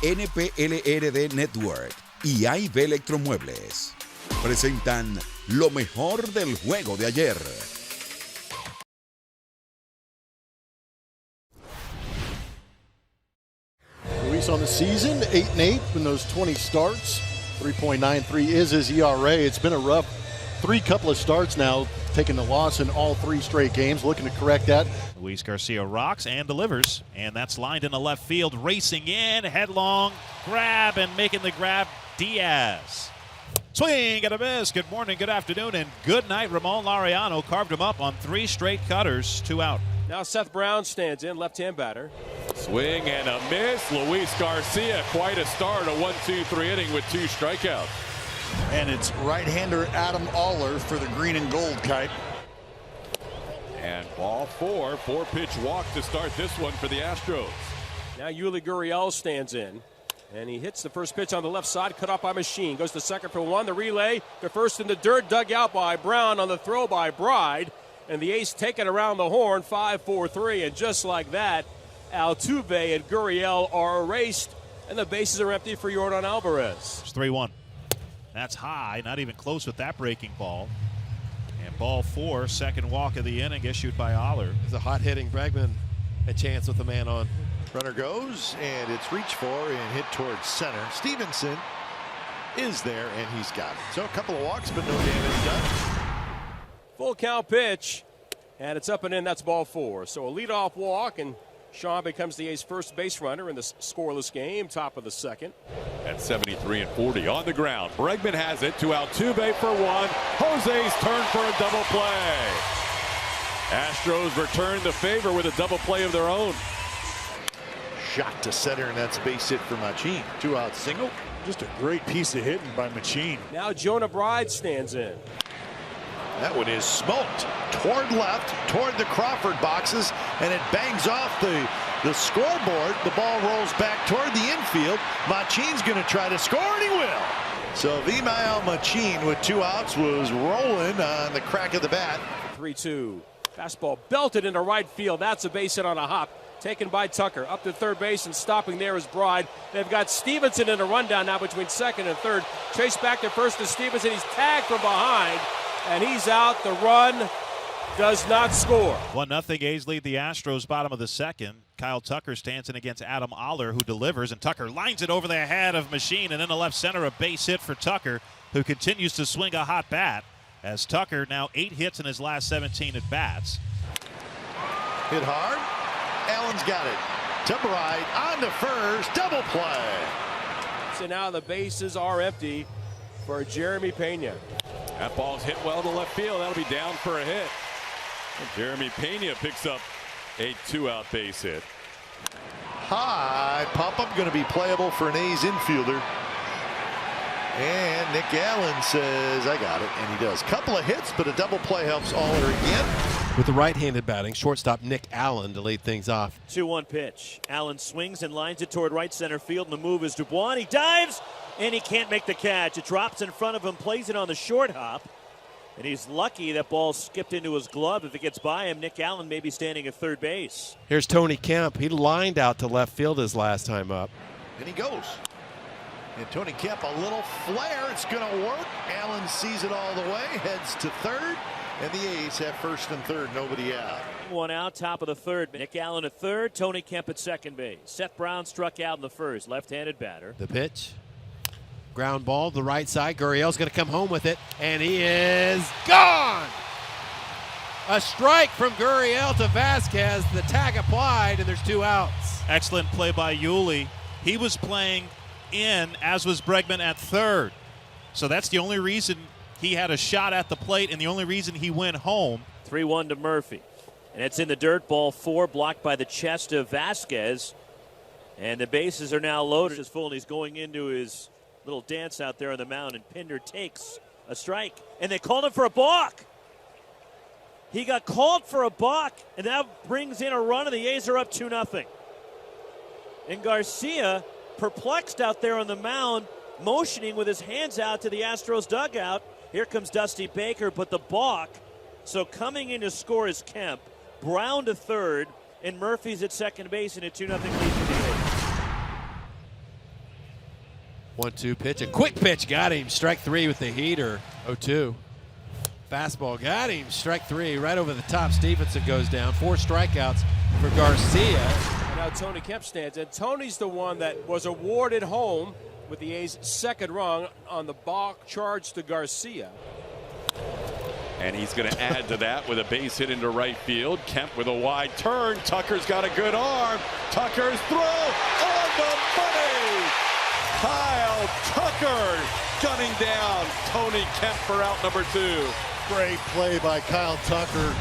NPLRD Network y AIB Electromuebles presentan lo mejor del juego de ayer. Luis on the season, 8-8 in those 20 starts. 3.93 is his ERA. It's been a rough couple of starts now, taking the loss in all 3 straight games, looking to correct that. Luis Garcia rocks and delivers, and that's lined into left field, racing in, headlong, grab, and making the grab, Diaz. Swing and a miss. Good morning, good afternoon, and good night. Ramon Laureano carved him up on 3 straight cutters, 2 out. Now Seth Brown stands in, left-hand batter. Swing and a miss. Luis Garcia, quite a start, a 1-2-3 inning with 2 strikeouts. And it's right-hander Adam Aller for the green and gold kite. And ball 4, 4-pitch walk to start this one for the Astros. Now Yuli Gurriel stands in, and he hits the first pitch on the left side, cut off by Machine. Goes to second for 1, the relay to first in the dirt, dug out by Brown on the throw by Bride. And the ace taken around the horn, 5-4-3, and just like that, Altuve and Gurriel are erased, and the bases are empty for Yordan Alvarez. It's 3-1. That's high, not even close with that breaking ball. And ball 4, second walk of the inning issued by Aller. It's a hot-hitting Bregman, a chance with the man on. Runner goes, and it's reached for and hit towards center. Stevenson is there, and he's got it. So a couple of walks, but no damage done. Full count pitch, and it's up and in. That's ball 4. So a leadoff walk, and Sean becomes the A's first base runner in the scoreless game, top of the second. At 73 and 40 on the ground. Bregman has it to Altuve for 1. Jose's turn for a double play. Astros return the favor with a double play of their own. Shot to center, and that's a base hit for Machine. 2-out single. Just a great piece of hitting by Machine. Now Jonah Bride stands in. That one is smoked toward left, toward the Crawford boxes, and it bangs off the scoreboard. The ball rolls back toward the infield. Machine's going to try to score, and he will. So Vimael Machine with 2 outs was rolling on the crack of the bat. 3-2. Fastball belted into right field. That's a base hit on a hop. Taken by Tucker. Up to third base, and stopping there is Bride. They've got Stevenson in a rundown now between second and third. Chase back to first to Stevenson. He's tagged from behind, and he's out. The run does not score. 1-0 A's lead the Astros, bottom of the second. Kyle Tucker stands in against Adam Aller, who delivers, and Tucker lines it over the head of Machine, and in the left center, a base hit for Tucker, who continues to swing a hot bat, as Tucker now 8 hits in his last 17 at bats. Hit hard. Allen's got it. To Bride on to first. Double play. So now the bases are empty for Jeremy Pena. That ball's hit well to left field. That'll be down for a hit. And Jeremy Pena picks up a 2-out base hit. High pop-up going to be playable for an A's infielder. And Nick Allen says, I got it, and he does. Couple of hits, but a double play helps Aller again. With the right-handed batting, shortstop Nick Allen to lead things off. 2-1 pitch. Allen swings and lines it toward right center field, and the move is Dubois. He dives, and he can't make the catch. It drops in front of him, plays it on the short hop, and he's lucky that ball skipped into his glove. If it gets by him, Nick Allen may be standing at third base. Here's Tony Kemp. He lined out to left field his last time up. And he goes. And Tony Kemp, a little flare. It's going to work. Allen sees it all the way, heads to third. And the A's have first and third, nobody out. 1 out, top of the third. Nick Allen at third, Tony Kemp at second base. Seth Brown struck out in the first, left-handed batter. The pitch. Ground ball to the right side. Gurriel's going to come home with it, and he is gone! A strike from Gurriel to Vasquez. The tag applied, and there's 2 outs. Excellent play by Yuli. He was playing in, as was Bregman at third. So that's the only reason he had a shot at the plate and the only reason he went home. 3-1 to Murphy. And it's in the dirt. Ball 4, blocked by the chest of Vasquez. And the bases are now loaded. It's full, and he's going into his little dance out there on the mound, and Pinder takes a strike. And they called him for a balk. He got called for a balk, and that brings in a run, and the A's are up 2-0. And Garcia, perplexed out there on the mound, motioning with his hands out to the Astros dugout. Here comes Dusty Baker, but the balk. So coming in to score is Kemp. Brown to third, and Murphy's at second base in a 2-0 lead for the A's. 1-2 pitch, a quick pitch, got him. Strike 3 with the heater. 0-2. Fastball got him. Strike 3 right over the top. Stevenson goes down. 4 strikeouts for Garcia. And now Tony Kemp stands in. Tony's the one that was awarded home with the A's second run on the balk charge to Garcia. And he's going to add to that with a base hit into right field. Kemp with a wide turn. Tucker's got a good arm. Tucker's throw on the money. Kyle Tucker gunning down Tony Kemp for out number 2. Great play by Kyle Tucker.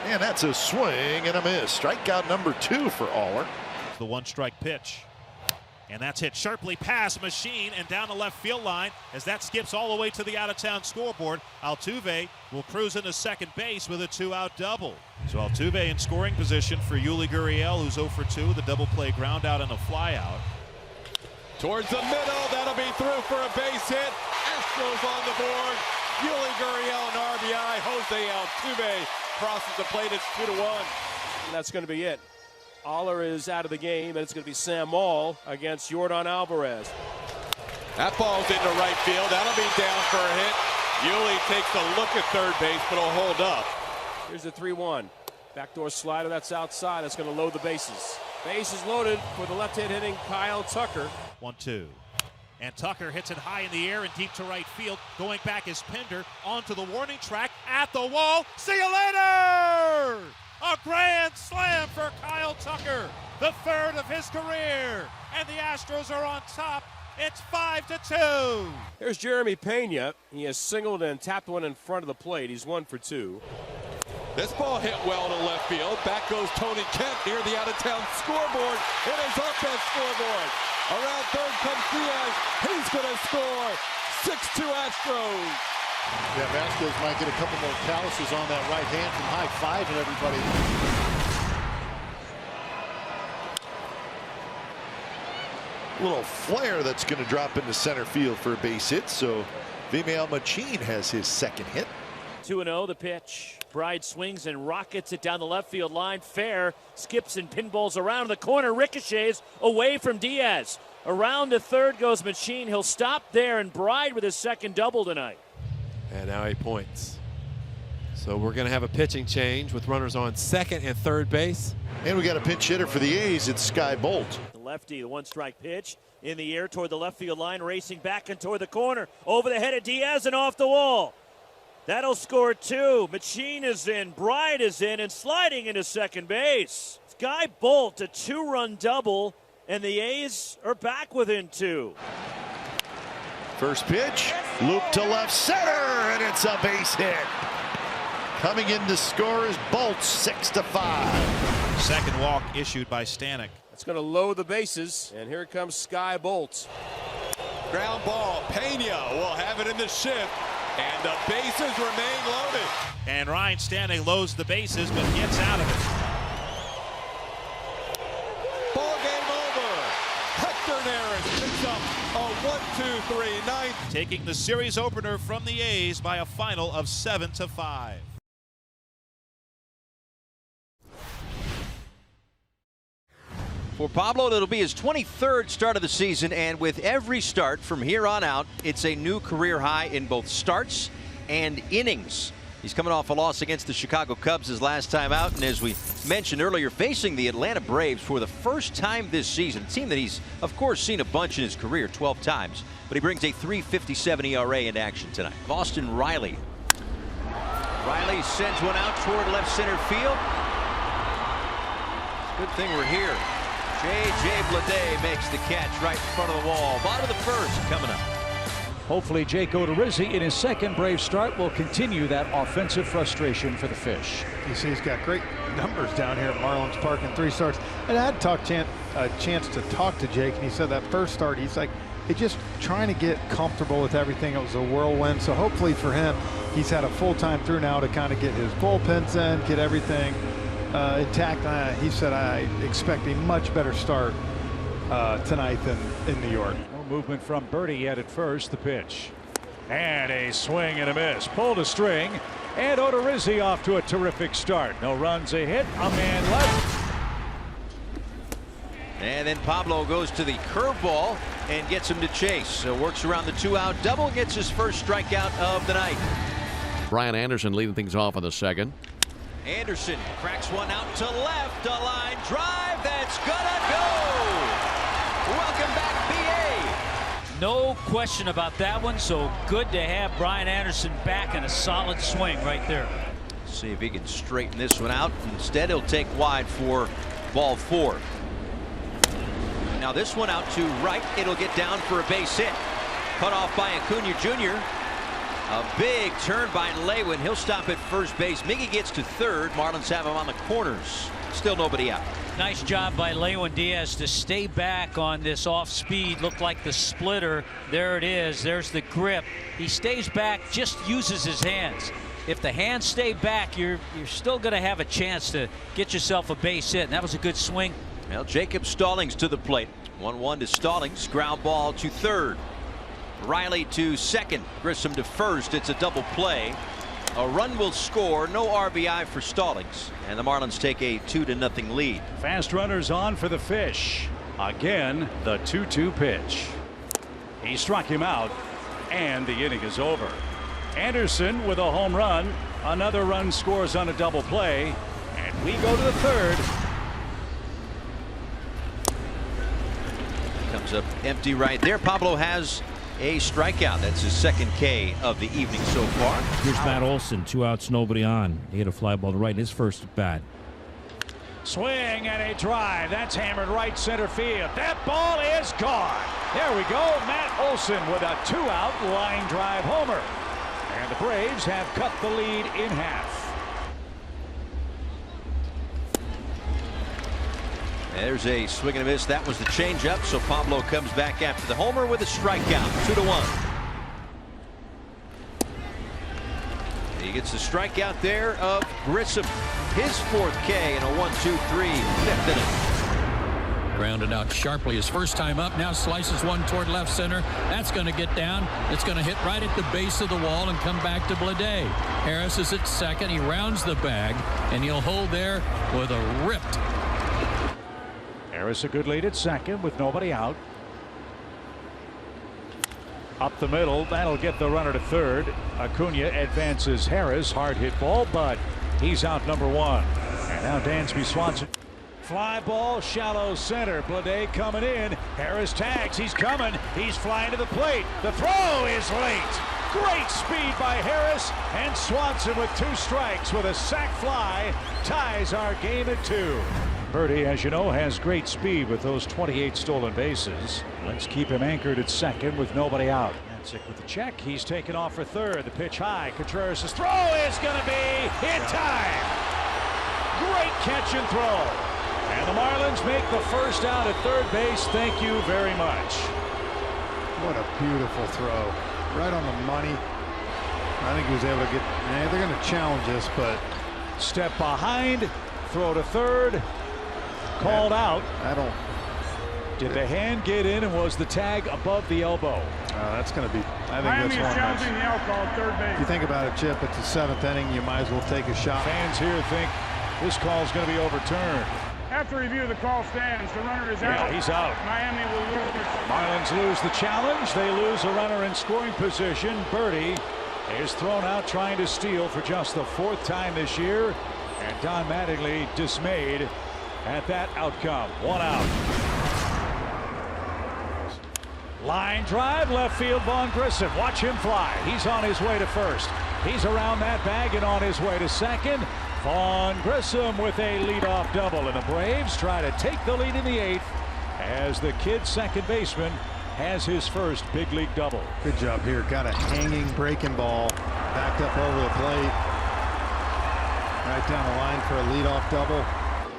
And that's a swing and a miss. Strikeout number 2 for Aller. The 1-strike pitch. And that's hit sharply past Machine and down the left field line as that skips all the way to the out-of-town scoreboard. Altuve will cruise into second base with a 2-out double. So Altuve in scoring position for Yuli Gurriel, who's 0 for 2 with a double play ground out and a fly out. Towards the middle, that'll be through for a base hit. Astros on the board. Yuli Gurriel an RBI. Jose Altuve crosses the plate. It's 2-1. And that's going to be it. Aller is out of the game, and it's going to be Sam Moll against Yordan Alvarez. That ball's into right field. That'll be down for a hit. Yuli takes a look at third base, but will hold up. Here's the 3-1. Backdoor slider, that's outside. That's going to load the bases. Bases loaded for the left-hand hitting Kyle Tucker. 1-2. And Tucker hits it high in the air and deep to right field. Going back is Pinder onto the warning track at the wall. See you later! A grand slam for Kyle Tucker, the 3rd of his career. And the Astros are on top. It's 5-2. Here's Jeremy Pena. He has singled and tapped one in front of the plate. He's 1 for 2. This ball hit well to left field. Back goes Tony Kemp near the out-of-town scoreboard. It is up that scoreboard. Around third comes Diaz. He's going to score. 6-2 Astros. Yeah, Vasquez might get a couple more calluses on that right hand from high-fiving everybody. Little flare that's going to drop into center field for a base hit. So Vimael Machin has his second hit. 2-0 the pitch. Bride swings and rockets it down the left field line. Fair skips and pinballs around the corner. Ricochets away from Diaz. Around to third goes Machin. He'll stop there, and Bride with his second double tonight. And now he points. So we're going to have a pitching change with runners on second and third base. And we got a pinch hitter for the A's. It's Sky Bolt. The lefty, the 1-strike pitch in the air toward the left field line, racing back and toward the corner. Over the head of Diaz and off the wall. That'll score 2. Machin is in, Bride is in, and sliding into second base. Sky Bolt, a 2-run double, and the A's are back within 2. First pitch, loop to left center, and it's a base hit. Coming in to score is Bolt, 6-5. Second walk issued by Stanek. That's going to load the bases, and here comes Sky Bolt. Ground ball. Pena will have it in the shift, and the bases remain loaded. And Ryan Stanek loads the bases, but gets out of it. Ball game over. Hector Neris picks up a 1-2-3 ninth. Taking the series opener from the A's by a final of 7-5. For Pablo, it'll be his 23rd start of the season, and with every start from here on out, it's a new career high in both starts and innings. He's coming off a loss against the Chicago Cubs his last time out, and as we mentioned earlier, facing the Atlanta Braves for the first time this season, a team that he's, of course, seen a bunch in his career, 12 times, but he brings a 3.57 ERA into action tonight. Austin Riley. Riley sends one out toward left center field. Good thing we're here. J.J. Bleday makes the catch right in front of the wall. Bottom of the first coming up. Hopefully Jake Odorizzi in his second Brave start will continue that offensive frustration for the Fish. You see he's got great numbers down here at Marlins Park in 3 starts. And I had a chance to talk to Jake, and he said that first start, he's like, he's just trying to get comfortable with everything. It was a whirlwind. So hopefully for him, he's had a full time through now to kind of get his bullpens in, get everything intact. He said, I expect a much better start tonight than in New York. No movement from Birdie yet at first. The pitch. And a swing and a miss. Pulled a string. And Odorizzi off to a terrific start. No runs, a hit. A man left. And then Pablo goes to the curveball and gets him to chase. So works around the 2-out double, gets his first strikeout of the night. Brian Anderson leading things off in the second. Anderson cracks one out to left. A line drive that's gonna go. Welcome back, BA. No question about that one. So good to have Brian Anderson back in a solid swing right there. See if he can straighten this one out. Instead, he'll take wide for ball 4. Now this one out to right. It'll get down for a base hit. Cut off by Acuna Jr. A big turn by Lewin. He'll stop at first base. Miggy gets to third. Marlins have him on the corners. Still nobody out. Nice job by Lewin Diaz to stay back on this off speed. Looked like the splitter. There it is. There's the grip. He stays back, just uses his hands. If the hands stay back, you're still going to have a chance to get yourself a base hit. And that was a good swing. Well, Jacob Stallings to the plate. 1-1 to Stallings. Ground ball to third. Riley to second. Grissom to first. It's a double play. A run will score. No RBI for Stallings. And the Marlins take a 2-0 lead. Fast runners on for the Fish. Again, the 2-2 pitch. He struck him out, and the inning is over. Anderson with a home run. Another run scores on a double play. And we go to the third. Comes up empty right there. Pablo has a strikeout. That's his second K of the evening so far. Here's Matt Olson, 2 outs, nobody on. He hit a fly ball to right in his first at bat. Swing and a drive. That's hammered right center field. That ball is gone. There we go. Matt Olson with a 2-out line drive homer. And the Braves have cut the lead in half. There's a swing and a miss. That was the changeup. So Pablo comes back after the homer with a strikeout. 2-1. He gets the strikeout there of Grissom. His 4th K in a 1-2-3 5th inning. Grounded out sharply his first time up. Now slices one toward left center. That's going to get down. It's going to hit right at the base of the wall and come back to Blade. Harris is at second. He rounds the bag and he'll hold there with a ripped. Harris a good lead at second with nobody out. Up the middle, that'll get the runner to third. Acuna advances Harris. Hard hit ball, but he's out number 1. And now Dansby Swanson. Fly ball, shallow center. Blade coming in. Harris tags. He's coming. He's flying to the plate. The throw is late. Great speed by Harris, and Swanson with 2 strikes with a sac fly ties our game at 2. Birdie, as you know, has great speed with those 28 stolen bases. Let's keep him anchored at second with nobody out. Nansick with the check. He's taken off for third. The pitch high. Contreras' throw is going to be in time. Great catch and throw. And the Marlins make the first out at third base. Thank you very much. What a beautiful throw. Right on the money. I think he was able to get. They're going to challenge this, but step behind, throw to third. Called out. I don't. Did the hand get in, and was the tag above the elbow? That's going to be. I think that's challenging the out call, third base. If you think about it, Chip, it's the 7th inning. You might as well take a shot. Fans here think this call is going to be overturned. After review, the call stands. The runner is out. Yeah, he's out. Miami will lose. Marlins lose the challenge. They lose a runner in scoring position. Birdie is thrown out trying to steal for just the 4th time this year. And Don Mattingly dismayed at that outcome. 1 out. Line drive, left field, Vaughn Grissom. Watch him fly. He's on his way to first. He's around that bag and on his way to second. Vaughn Grissom with a leadoff double, and the Braves try to take the lead in the 8th as the kid second baseman has his first big league double. Good job here. Got a hanging breaking ball, backed up over the plate, right down the line for a leadoff double.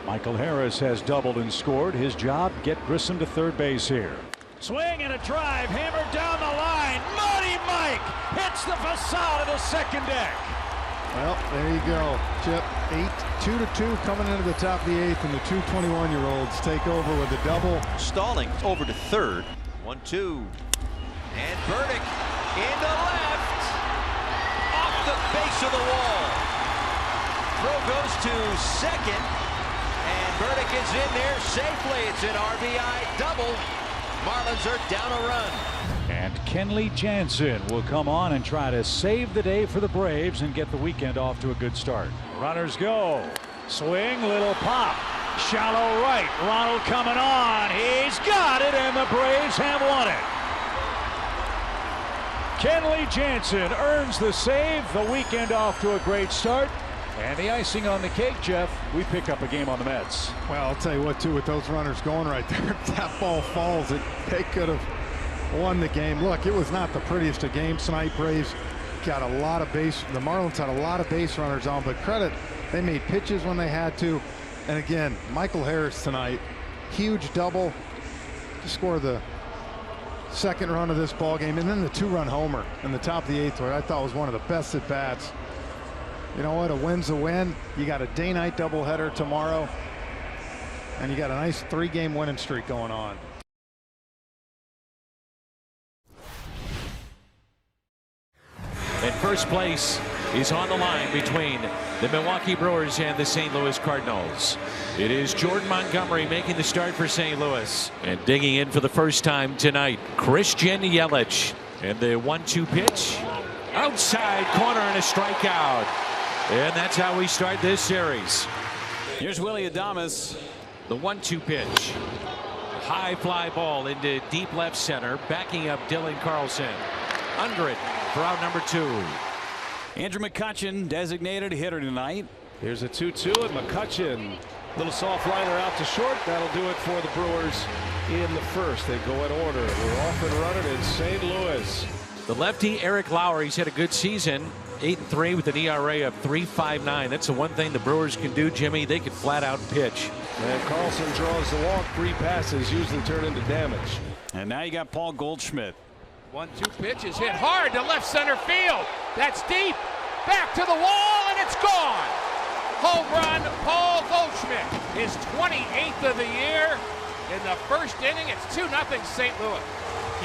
Michael Harris has doubled and scored. His job, get Grissom to third base here. Swing and a drive, hammered down the line. Money Mike hits the facade of the second deck. Well, there you go, Chip. 2-2 coming into the top of the 8th, and the 2 21-year-olds take over with a double. Stallings over to third. 1-2. And Burdick into left. Off the base of the wall. Throw goes to second. And Burdick is in there safely. It's an RBI double. Marlins are down a run. And Kenley Jansen will come on and try to save the day for the Braves and get the weekend off to a good start. Runners go. Swing, little pop. Shallow right. Ronald coming on. He's got it, and the Braves have won it. Kenley Jansen earns the save. The weekend off to a great start. And the icing on the cake, Jeff, we pick up a game on the Mets. Well, I'll tell you what, too, with those runners going right there, if that ball falls, they could have won the game. Look, it was not the prettiest of games tonight. Braves got a lot of base. The Marlins had a lot of base runners on, but credit, they made pitches when they had to. And again, Michael Harris tonight, huge double to score the second run of this ball game, and then the 2-run homer in the top of the 8th, where I thought was one of the best at bats. You know what? A win's a win. You got a day-night doubleheader tomorrow, and you got a nice 3-game winning streak going on. And first place is on the line between the Milwaukee Brewers and the St. Louis Cardinals. It is Jordan Montgomery making the start for St. Louis, and digging in for the first time tonight, Christian Yelich. And the 1-2 pitch, outside corner, and a strikeout. And that's how we start this series. Here's Willie Adames. The 1-2 pitch, high fly ball into deep left center, backing up Dylan Carlson. Under it for out number 2. Andrew McCutchen, designated hitter tonight. Here's a 2-2, and McCutchen, little soft liner out to short. That'll do it for the Brewers in the first. They go in order. We're off and running in St. Louis. The lefty Eric Lauer's had a good season, 8-3 with an ERA of 3.59. That's the one thing the Brewers can do, Jimmy. They can flat out pitch. And Carlson draws the walk. 3 passes usually turn into damage. And now you got Paul Goldschmidt. 1-2 pitch is hit hard to left center field. That's deep. Back to the wall, and it's gone. Home run, Paul Goldschmidt. His 28th of the year. In the first inning, it's 2-0 St. Louis.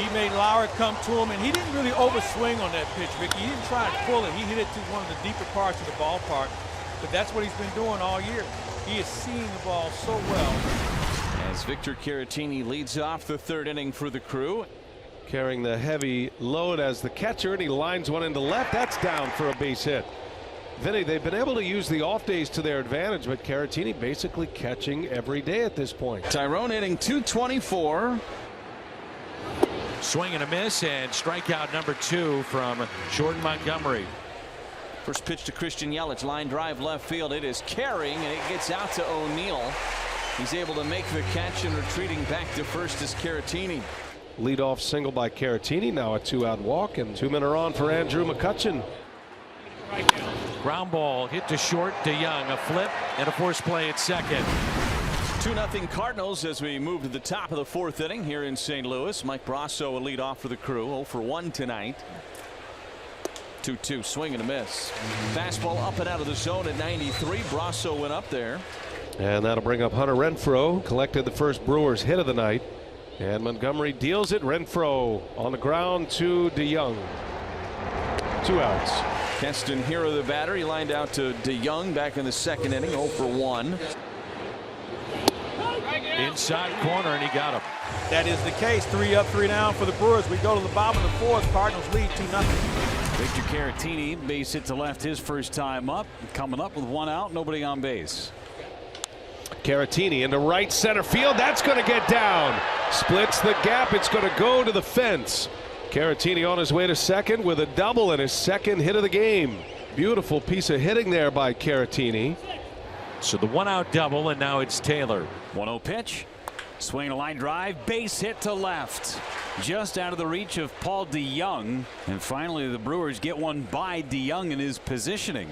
He made Lauer come to him, and he didn't really overswing on that pitch, Ricky. He didn't try to pull it. He hit it to one of the deeper parts of the ballpark. But that's what he's been doing all year. He is seeing the ball so well. As Victor Caratini leads off the 3rd inning for the Crew. Carrying the heavy load as the catcher, and he lines one into left. That's down for a base hit. Vinny, they've been able to use the off days to their advantage, but Caratini basically catching every day at this point. Tyrone hitting .224. Swing and a miss, and strikeout number 2 from Jordan Montgomery. First pitch to Christian Yelich, line drive left field. It is carrying, and it gets out to O'Neill. He's able to make the catch, and retreating back to first is Caratini. Leadoff single by Caratini, now a 2-out walk, and 2 men are on for Andrew McCutchen. Ground ball hit to short. DeYoung, a flip, and a force play at second. 2-0 Cardinals as we move to the top of the 4th inning here in St. Louis. Mike Brasso will lead off for the Crew. 0 for 1 tonight. 2-2, swing and a miss. Fastball up and out of the zone at 93. Brasso went up there. And that'll bring up Hunter Renfroe. Collected the first Brewers hit of the night. And Montgomery deals it. Renfroe on the ground to DeYoung. 2 outs. Keston Hero, the batter. He lined out to DeYoung back in the 2nd inning. 0 for 1. Inside corner, and he got him. That is the case. 3 up, 3 down for the Brewers. We go to the bottom of the 4th. Cardinals lead 2-0. Victor Caratini, base hit to left his first time up. Coming up with 1 out, nobody on base. Caratini into right center field. That's going to get down. Splits the gap. It's going to go to the fence. Caratini on his way to second with a double and his 2nd hit of the game. Beautiful piece of hitting there by Caratini. So the 1-out double, and now it's Taylor. 1-0 pitch. Swing a line drive. Base hit to left. Just out of the reach of Paul DeYoung. And finally the Brewers get one by DeYoung in his positioning.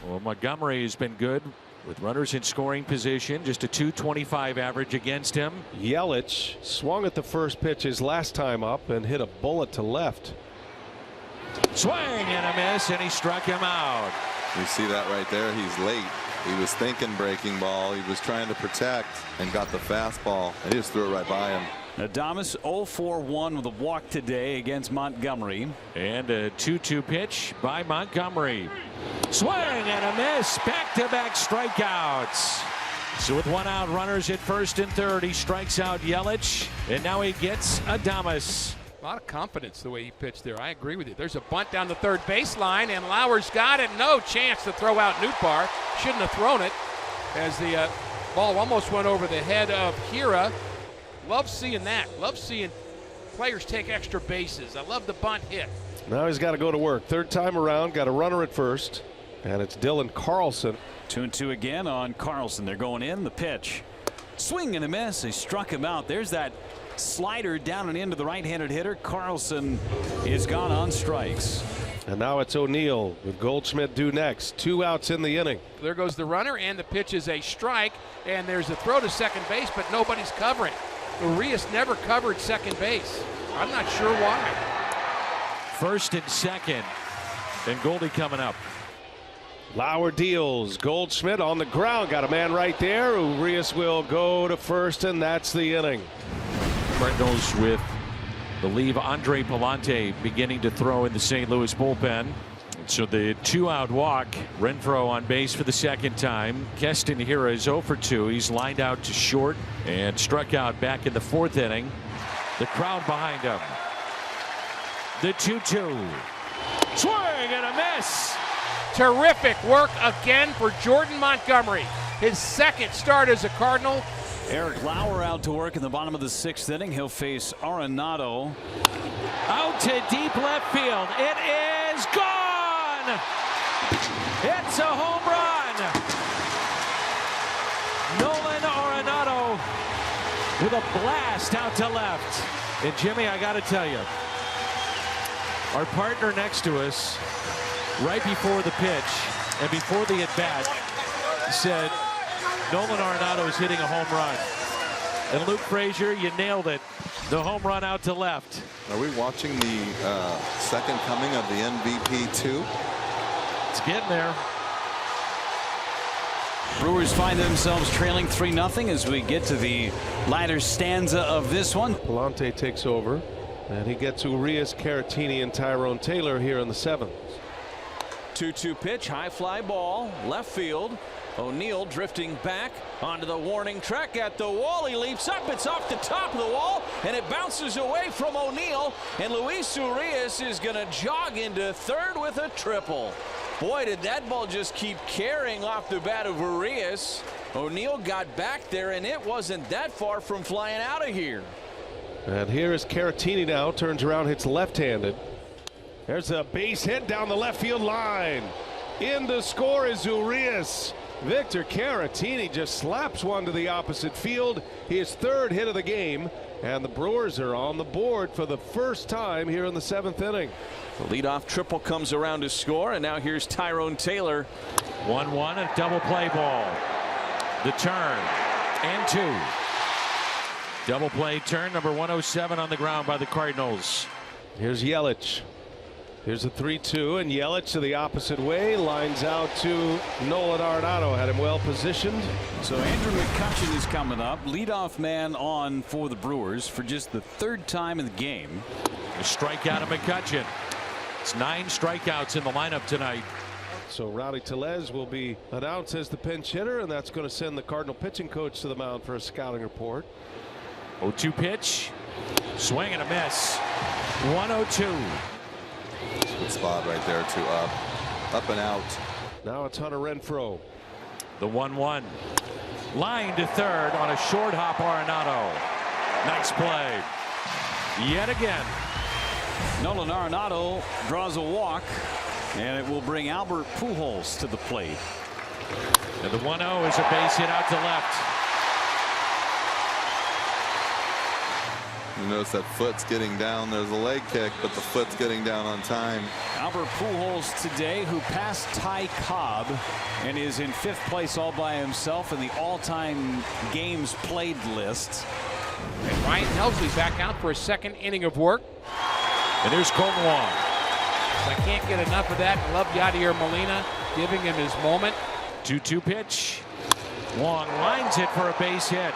Well, Montgomery has been good with runners in scoring position. Just a .225 average against him. Yelich swung at the first pitch his last time up and hit a bullet to left. Swing and a miss, and he struck him out. You see that right there. He's late. He was thinking breaking ball. He was trying to protect and got the fastball, and he just threw it right by him. Adames 0 for 1 with a walk today against Montgomery. And a 2-2 pitch by Montgomery. Swing and a miss. Back-to-back strikeouts. So with 1 out, runners at first and third, he strikes out Yelich, and now he gets Adames. A lot of confidence the way he pitched there. I agree with you. There's a bunt down the third baseline, and Lauer's got it. No chance to throw out Nootbaar. Shouldn't have thrown it, as the ball almost went over the head of Hira. Love seeing that. Love seeing players take extra bases. I love the bunt hit. Now he's got to go to work. Third time around, got a runner at first, and it's Dylan Carlson. 2-2 again on Carlson. They're going in. The pitch. Swing and a miss. They struck him out. There's that slider down and into the right-handed hitter. Carlson is gone on strikes. And now it's O'Neill with Goldschmidt due next. 2 outs in the inning. There goes the runner, and the pitch is a strike, and there's a throw to second base, but nobody's covering. Urias never covered second base. I'm not sure why. First and second, and Goldie coming up. Lauer deals. Goldschmidt on the ground. Got a man right there. Urias will go to first, and that's the inning. Cardinals with the leave Andre Palante beginning to throw in the St. Louis bullpen. So the 2-out walk. Renfroe on base for the second time. Keston Hira is 0 for 2. He's lined out to short and struck out back in the 4th inning. The crowd behind him. The 2-2. Swing and a miss. Terrific work again for Jordan Montgomery. His second start as a Cardinal. Eric Lauer out to work in the bottom of the 6th inning. He'll face Arenado. Out to deep left field. It is gone. It's a home run. Nolan Arenado with a blast out to left. And Jimmy, I got to tell you, our partner next to us, right before the pitch and before the at-bat, said Nolan Arenado is hitting a home run. And Luke Frazier, you nailed it. The home run out to left. Are we watching the second coming of the MVP too? It's getting there. Brewers find themselves trailing 3-0 as we get to the latter stanza of this one. Palante takes over, and he gets Urias, Caratini, and Tyrone Taylor here in the 7th. 2-2 pitch, high fly ball, left field. O'Neill drifting back onto the warning track at the wall. He leaps up. It's off the top of the wall, and it bounces away from O'Neill. And Luis Urias is going to jog into third with a triple. Boy, did that ball just keep carrying off the bat of Urias. O'Neill got back there, and it wasn't that far from flying out of here. And here is Caratini now. Turns around, hits left-handed. There's a base hit down the left field line. In to score is Urias. Victor Caratini just slaps one to the opposite field. His 3rd hit of the game, and the Brewers are on the board for the first time here in the 7th inning. The leadoff triple comes around to score, and now here's Tyrone Taylor. 1-1, a double play ball. The turn and 2. Double play turn number 107 on the ground by the Cardinals. Here's Yelich. Here's a 3-2, and Yelich to the opposite way, lines out to Nolan Arenado. Had him well positioned. So Andrew McCutchen is coming up, leadoff man on for the Brewers for just the 3rd time in the game. A strikeout of McCutchen. It's 9 strikeouts in the lineup tonight. So Rowdy Tellez will be announced as the pinch hitter, and that's going to send the Cardinal pitching coach to the mound for a scouting report. 0-2 pitch. Swing and a miss. 1-0-2. Good spot right there to up and out. Now it's Hunter Renfroe. The 1-1. Line to third on a short hop Arenado. Nice play. Yet again. Nolan Arenado draws a walk, and it will bring Albert Pujols to the plate. And the 1-0 is a base hit out to left. You notice that foot's getting down. There's a leg kick, but the foot's getting down on time. Albert Pujols today, who passed Ty Cobb and is in 5th place all by himself in the all-time games played list. And Ryan Helsley back out for a 2nd inning of work. And here's Colton Wong. I can't get enough of that. I love Yadier Molina giving him his moment. 2-2 pitch. Wong lines it for a base hit.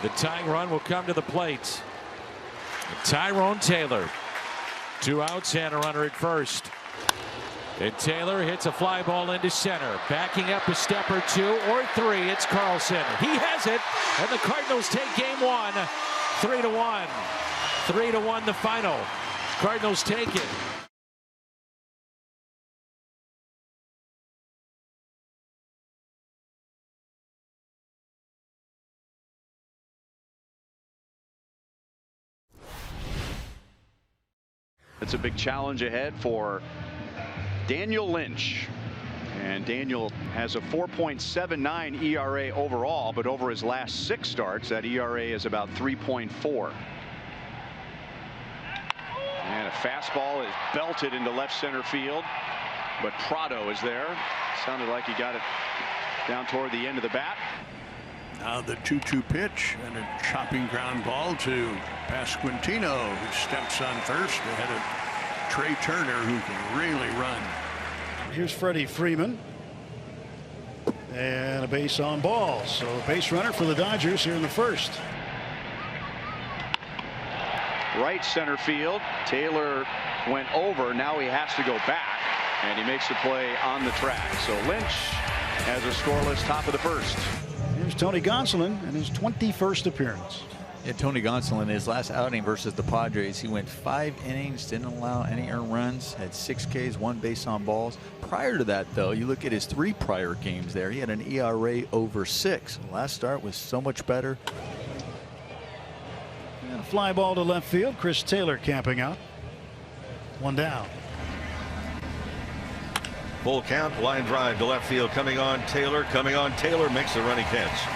The tying run will come to the plate. Tyrone Taylor. 2 outs and a runner at first. And Taylor hits a fly ball into center. Backing up a step or two or three, it's Carlson. He has it, and the Cardinals take game one, 3-1. 3-1 the final. Cardinals take it. It's a big challenge ahead for Daniel Lynch. And Daniel has a 4.79 ERA overall, but over his last 6 starts, that ERA is about 3.4. And a fastball is belted into left center field, but Prado is there. Sounded like he got it down toward the end of the bat. Now the 2-2 pitch and a chopping ground ball to Pasquantino, who steps on first ahead of Trey Turner, who can really run. Here's Freddie Freeman. And a base on balls. So a base runner for the Dodgers here in the first. Right center field. Taylor went over. Now he has to go back. And he makes the play on the track. So Lynch has a scoreless top of the first. Here's Tony Gonsolin in his 21st appearance. Yeah, Tony Gonsolin, his last outing versus the Padres, he went 5 innings, didn't allow any earned runs, had 6 Ks, 1 base on balls. Prior to that, though, you look at his 3 prior games there, he had an ERA over 6. The last start was so much better. And a fly ball to left field. Chris Taylor camping out. 1 down. Full count, line drive to left field, coming on Taylor, makes the running catch.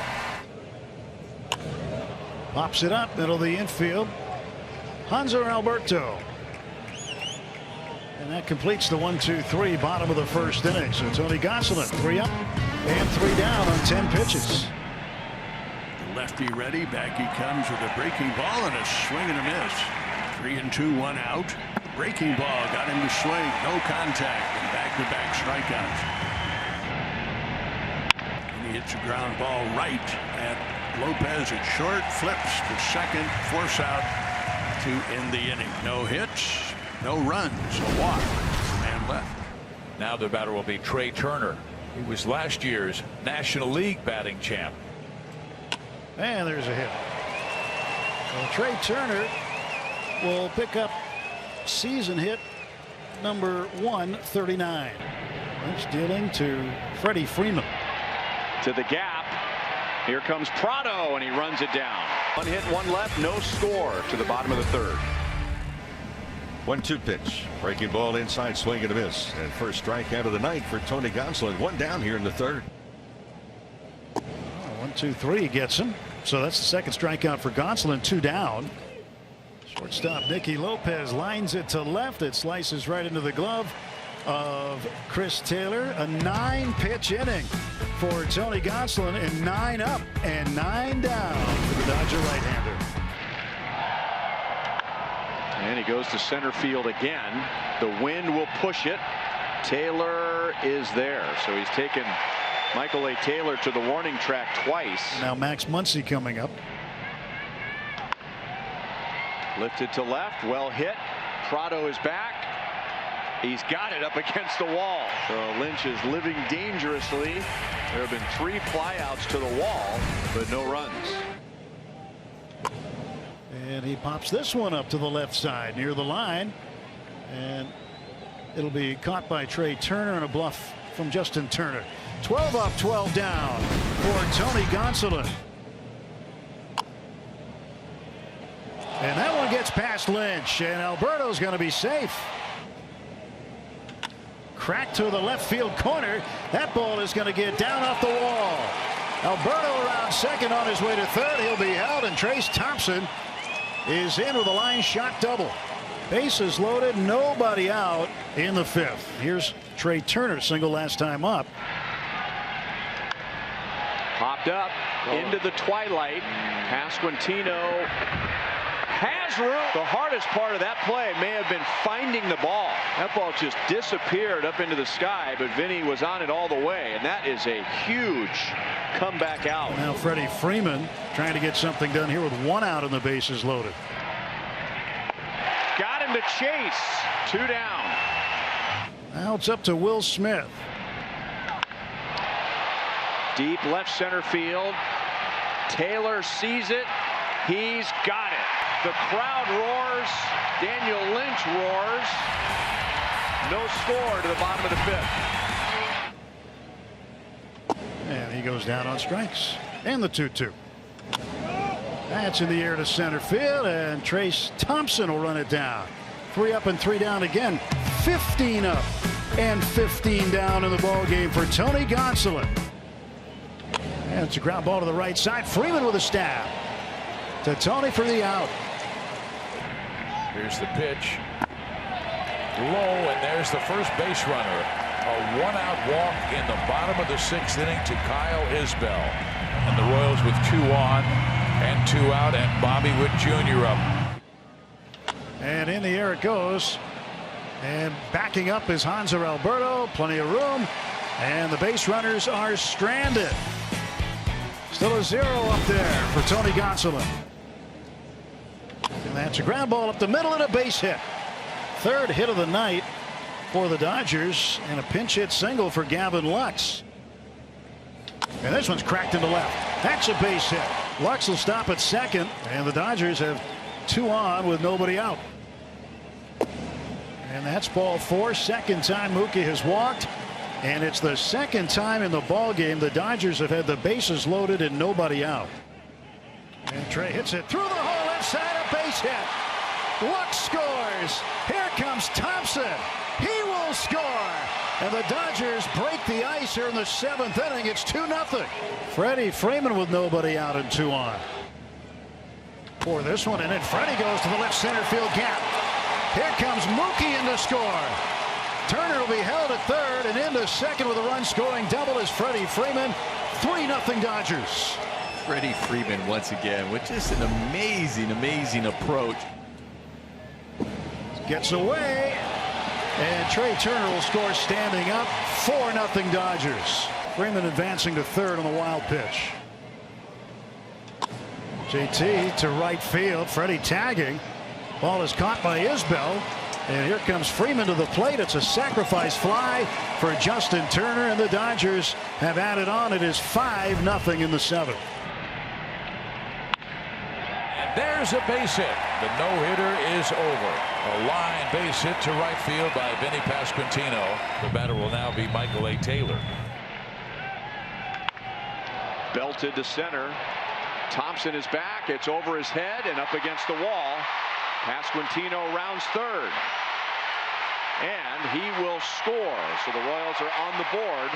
Pops it up, middle of the infield. Hanser Alberto. And that completes the 1-2-3 bottom of the first inning. So Tony Gonsolin 3 up and 3 down on 10 pitches. The lefty ready, back he comes with a breaking ball and a swing and a miss. 3-2, 1 out. Breaking ball got him to swing, no contact, and back-to-back strikeouts. And he hits a ground ball right at Lopez at short, flips to second, force out to end the inning. No hits, no runs, a walk, man left. Now the batter will be Trey Turner. He was last year's National League batting champ. And there's a hit. Well, Trey Turner will pick up season hit number 139. Lynch dealing to Freddie Freeman. To the gap. Here comes Prado, and he runs it down. 1 hit, 1 left, no score to the bottom of the third. 1-2 pitch. Breaking ball inside, swing and a miss. And first strikeout of the night for Tony Gonsolin. 1 down here in the third. 1-2-3 gets him. So that's the second strikeout for Gonsolin. 2 down. Shortstop Nicky Lopez lines it to left. It slices right into the glove of Chris Taylor. A 9-pitch inning for Tony Gonsolin, and 9 up and 9 down for the Dodger right-hander. And he goes to center field again. The wind will push it. Taylor is there. So he's taken Michael A. Taylor to the warning track twice. Now Max Muncy coming up. Lifted to left, well hit. Prado is back. He's got it up against the wall. So Lynch is living dangerously. There have been 3 flyouts to the wall, but no runs. And he pops this one up to the left side near the line. And it'll be caught by Trey Turner and a bluff from Justin Turner. 12 up, 12 down for Tony Gonsolin. And that one gets past Lynch, and Alberto's going to be safe. Crack to the left field corner. That ball is going to get down off the wall. Alberto around second, on his way to third. He'll be held, and Trace Thompson is in with a line shot double. Bases loaded, nobody out in the 5th. Here's Trey Turner, single last time up. Popped up into the twilight. Pasquantino has room. The hardest part of that play may have been finding the ball. That ball just disappeared up into the sky, but Vinny was on it all the way, and that is a huge comeback out. Now Freddie Freeman trying to get something done here with 1 out and the bases loaded. Got him to chase. 2 down. Now it's up to Will Smith. Deep left center field. Taylor sees it. He's got it. The crowd roars. Daniel Lynch roars. No score to the bottom of the fifth. And he goes down on strikes. And the 2-2. That's in the air to center field, and Trace Thompson will run it down. 3 up and 3 down again. 15 up and 15 down in the ball game for Tony Gonsolin. And it's a ground ball to the right side. Freeman with a stab to Tony for the out. Here's the pitch. Low, and there's the first base runner. A 1-out walk in the bottom of the 6th inning to Kyle Isbell. And the Royals with 2 on and 2 out, and Bobby Witt Jr. up. And in the air it goes. And backing up is Hanser Alberto. Plenty of room. And the base runners are stranded. Still a 0 up there for Tony Gonsolin. And that's a ground ball up the middle and a base hit. 3rd hit of the night for the Dodgers, and a pinch hit single for Gavin Lux. And this one's cracked into left. That's a base hit. Lux will stop at second, and the Dodgers have 2 on with nobody out. And that's ball 4. Second time Mookie has walked, and it's the 2nd time in the ball game the Dodgers have had the bases loaded and nobody out. And Trey hits it through the hole left side, a base hit. Lux scores. Here comes Thompson. He will score. And the Dodgers break the ice here in the 7th inning. It's 2-0. Freddie Freeman with nobody out and 2 on. For this one, and then Freddie goes to the left center field gap. Here comes Mookie in to score. Turner will be held at 3rd and into 2nd with a run scoring double as Freddie Freeman. 3-0 Dodgers. Freddie Freeman once again with just an amazing approach. Gets away, and Trey Turner will score standing up. 4-0 Dodgers. Freeman advancing to 3rd on the wild pitch. JT to right field. Freddie tagging. Ball is caught by Isbell, and here comes Freeman to the plate. It's a sacrifice fly for Justin Turner, and the Dodgers have added on. It is 5-0 in the 7th. There's a base hit. The no-hitter is over. A line base hit to right field by Vinny Pasquantino. The batter will now be Michael A. Taylor. Belted to center. Thompson is back. It's over his head and up against the wall. Pasquantino rounds 3rd. And he will score. So the Royals are on the board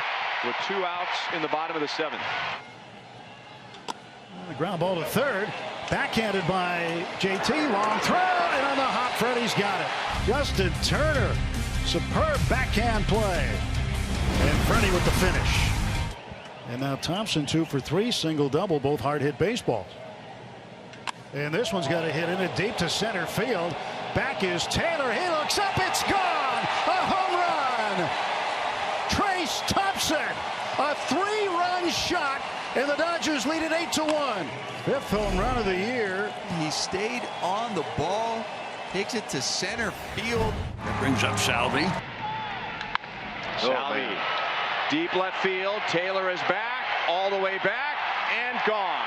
with 2 outs in the bottom of the 7th. The ground ball to 3rd. Backhanded by JT. Long throw, and on the hop, Freddie's got it. Justin Turner. Superb backhand play. And Freddie with the finish. And now Thompson 2 for 3. Single double. Both hard hit baseballs. And this one's got a hit in it deep to center field. Back is Taylor. He looks up. It's gone. A home run. Trace Thompson. A 3-run shot. And the Dodgers lead it 8-1. 5th home run of the year. He stayed on the ball, takes it to center field. That brings up Salvi. Salvi. Deep left field. Taylor is back. All the way back. And gone.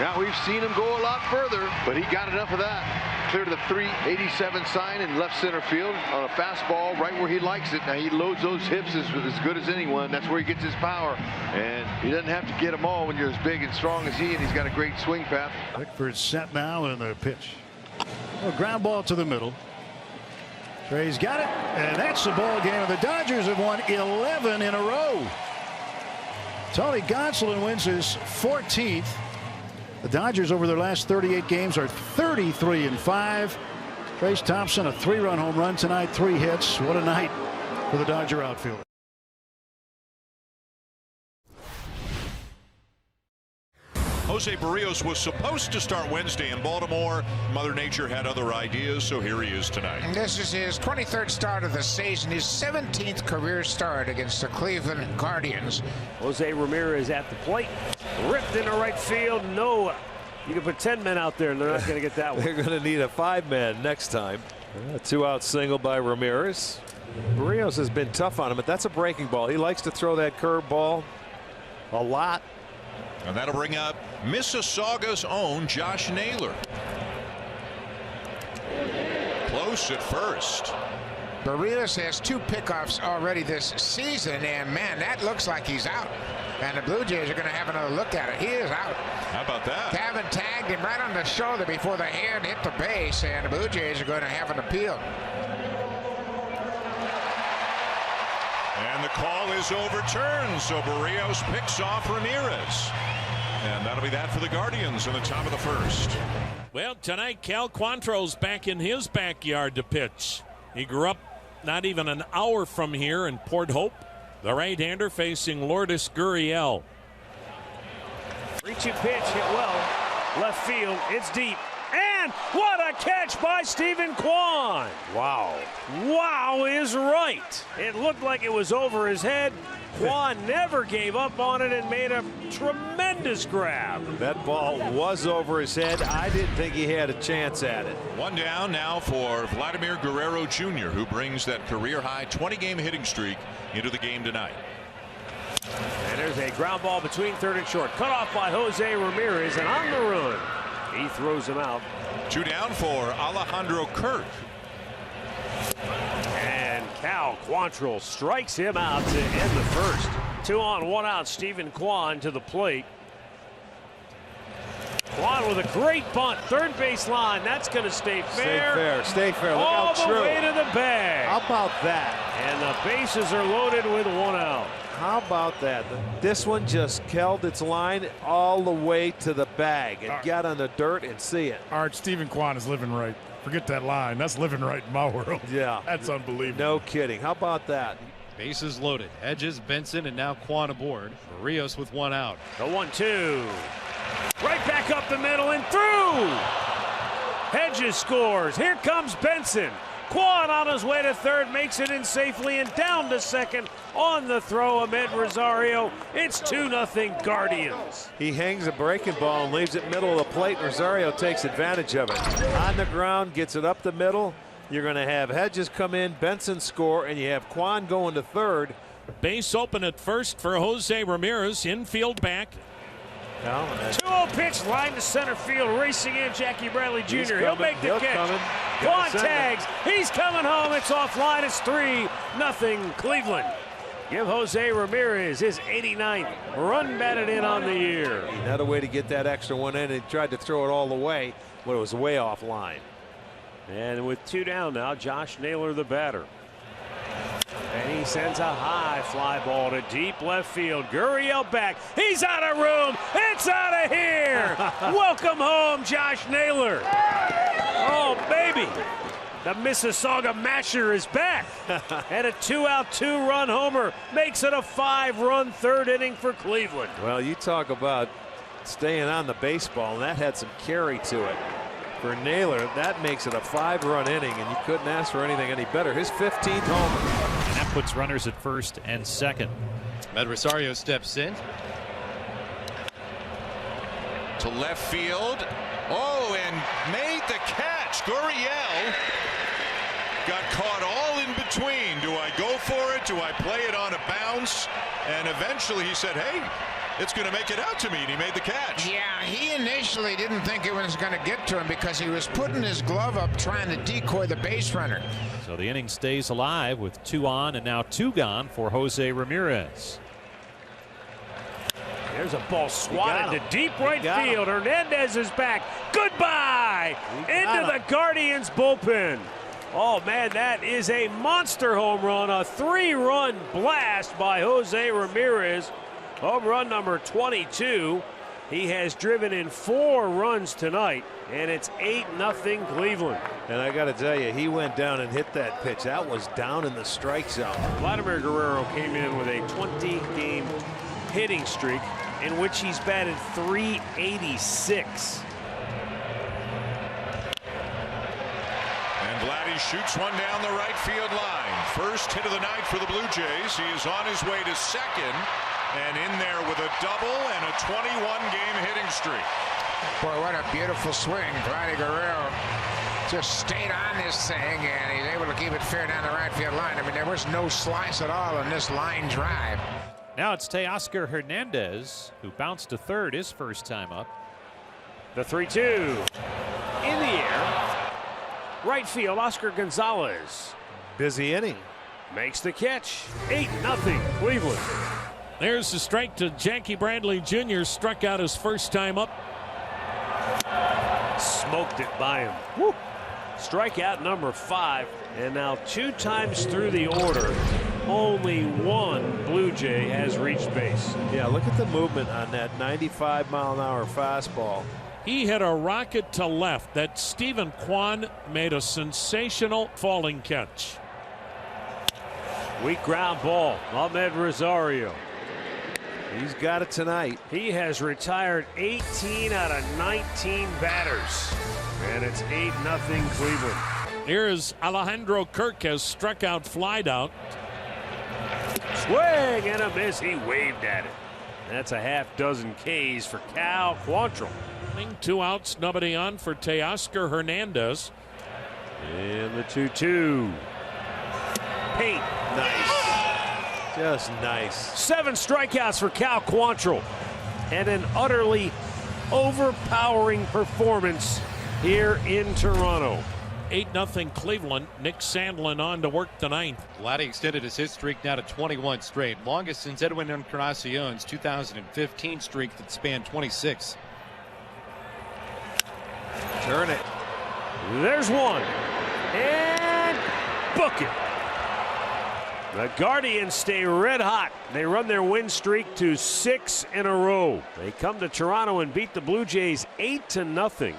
Now we've seen him go a lot further, but he got enough of that. Clear to the 387 sign in left center field on a fastball right where he likes it. Now he loads those hips as good as anyone. That's where he gets his power. And he doesn't have to get them all when you're as big and strong as he, and he's got a great swing path. Pickford's set now in the pitch. A ground ball to the middle. Trey's got it, and that's the ball game. The Dodgers have won 11 in a row. Tony Gonsolin wins his 14th. The Dodgers over their last 38 games are 33-5. Trace Thompson, a 3-run home run tonight, 3 hits. What a night for the Dodger outfielder. Jose Barrios was supposed to start Wednesday in Baltimore. Mother Nature had other ideas, so here he is tonight. And this is his 23rd start of the season, his 17th career start against the Cleveland Guardians. Jose Ramirez at the plate, ripped into right field. No You can put 10 men out there, and they're not going to get that one. They're going to need a 5-man next time. A 2-out single by Ramirez. Barrios has been tough on him, but that's a breaking ball. He likes to throw that curve ball a lot. And that'll bring up Mississauga's own Josh Naylor. Close at first. Barrios has 2 pickoffs already this season, and man, that looks like he's out. And the Blue Jays are going to have another look at it. He is out. How about that? Gavin tagged him right on the shoulder before the hand hit the base, and the Blue Jays are going to have an appeal. And the call is overturned, so Barrios picks off Ramirez. And that'll be that for the Guardians in the top of the first. Well, tonight Cal Quantrill's back in his backyard to pitch. He grew up not even an hour from here in Port Hope. The right-hander facing Lourdes Gurriel. 3-2 pitch hit well. Left field. It's deep. And what a catch by Stephen Kwan. Wow. Wow is right. It looked like it was over his head. Kwan never gave up on it and made a tremendous grab. That ball was over his head. I didn't think he had a chance at it. 1 down now for Vladimir Guerrero Jr., who brings that career-high 20-game hitting streak into the game tonight. And there's a ground ball between third and short. Cut off by Jose Ramirez, and on the run, he throws him out. 2 down for Alejandro Kirk. And Cal Quantrill strikes him out to end the first. 2 on, 1 out. Stephen Kwan to the plate. Kwan with a great bunt. Third base line. That's going to stay fair. Stay fair. Stay fair. Look all how the true. way to the bag. How about that? And the bases are loaded with 1 out. How about that? This one just held its line all the way to the bag and got on the dirt and see it. Art, Stephen Kwan is living right. Forget that line. That's living right in my world. Yeah. That's unbelievable. No kidding. How about that? Bases loaded. Hedges, Benson, and now Kwan aboard. Barrios with 1 out. The 1-2. Right back up the middle and through. Hedges scores. Here comes Benson. Kwan on his way to third, makes it in safely, and down to second on the throw. Ahmed Rosario. It's 2-0 Guardians. He hangs a breaking ball and leaves it middle of the plate. Rosario takes advantage of it. On the ground, gets it up the middle. You're going to have Hedges come in, Benson score, and you have Kwan going to third. Base open at first for Jose Ramirez. Infield back. 2-0 pitch, line to center field, racing in Jackie Bradley Jr. He'll make the catch. Kwan tags. He's coming home. It's offline. It's 3-0 Cleveland. Give Jose Ramirez his 89th run batted in on the year. Another way to get that extra one in. He tried to throw it all the way, but it was way offline. And with 2 down now, Josh Naylor the batter. And he sends a high fly ball to deep left field. Gurriel back. He's out of room. It's out of here. Welcome home, Josh Naylor. Oh, baby. The Mississauga Masher is back. And a 2-out, 2-run homer makes it a 5-run third inning for Cleveland. Well, you talk about staying on the baseball, and that had some carry to it. For Naylor, that makes it a 5-run inning, and you couldn't ask for anything any better. His 15th homer. And that puts runners at first and second. Ahmed Rosario steps in. To left field. Oh, and made the catch. Gurriel got caught all in between. Do I go for it? Do I play it on a bounce? And eventually he said, hey, it's going to make it out to me, and he made the catch. Yeah, he initially didn't think it was going to get to him because he was putting his glove up trying to decoy the base runner. So the inning stays alive with 2 on and now 2 gone for Jose Ramirez. There's a ball swatted to deep right field. Hernandez is back. Goodbye into the Guardians bullpen. Oh, man, that is a monster home run. A 3-run blast by Jose Ramirez. Home run number 22. He has driven in 4 runs tonight, and it's 8-0 Cleveland. And I got to tell you, he went down and hit that pitch. That was down in the strike zone. Vladimir Guerrero came in with a 20-game hitting streak in which he's batted .386. And Vladdy shoots one down the right field line. First hit of the night for the Blue Jays. He is on his way to second. And in there with a double and a 21-game hitting streak. Boy, what a beautiful swing. Vladdy Guerrero just stayed on this thing, and he's able to keep it fair down the right field line. I mean, there was no slice at all in this line drive. Now it's Teoscar Hernandez, who bounced to third his first time up. The 3-2 in the air. Right field, Oscar Gonzalez. Busy inning. Makes the catch. 8-0 Cleveland. There's the strike to Jackie Bradley Jr. Struck out his first time up. Smoked it by him. Woo. Strikeout number 5. And now 2 times through the order, only one Blue Jay has reached base. Yeah, look at the movement on that 95-mile-an-hour fastball. He hit a rocket to left. That Stephen Kwan made a sensational falling catch. Weak ground ball. Ahmed Rosario. He's got it tonight. He has retired 18 out of 19 batters. And it's 8-0 Cleveland. Here's Alejandro Kirk has struck out, flied out. Swing and a miss. He waved at it. That's a half dozen Ks for Cal Quantrill. 2 outs, nobody on for Teoscar Hernandez. And the 2-2. Paint. Nice. Just nice. 7 strikeouts for Cal Quantrill. And an utterly overpowering performance here in Toronto. 8-0 Cleveland. Nick Sandlin on to work the 9th. Vladdy extended his hit streak now to 21 straight. Longest since Edwin Encarnacion's 2015 streak that spanned 26. Turn it. There's one. And book it. The Guardians stay red hot. They run their win streak to 6 in a row. They come to Toronto and beat the Blue Jays 8-0.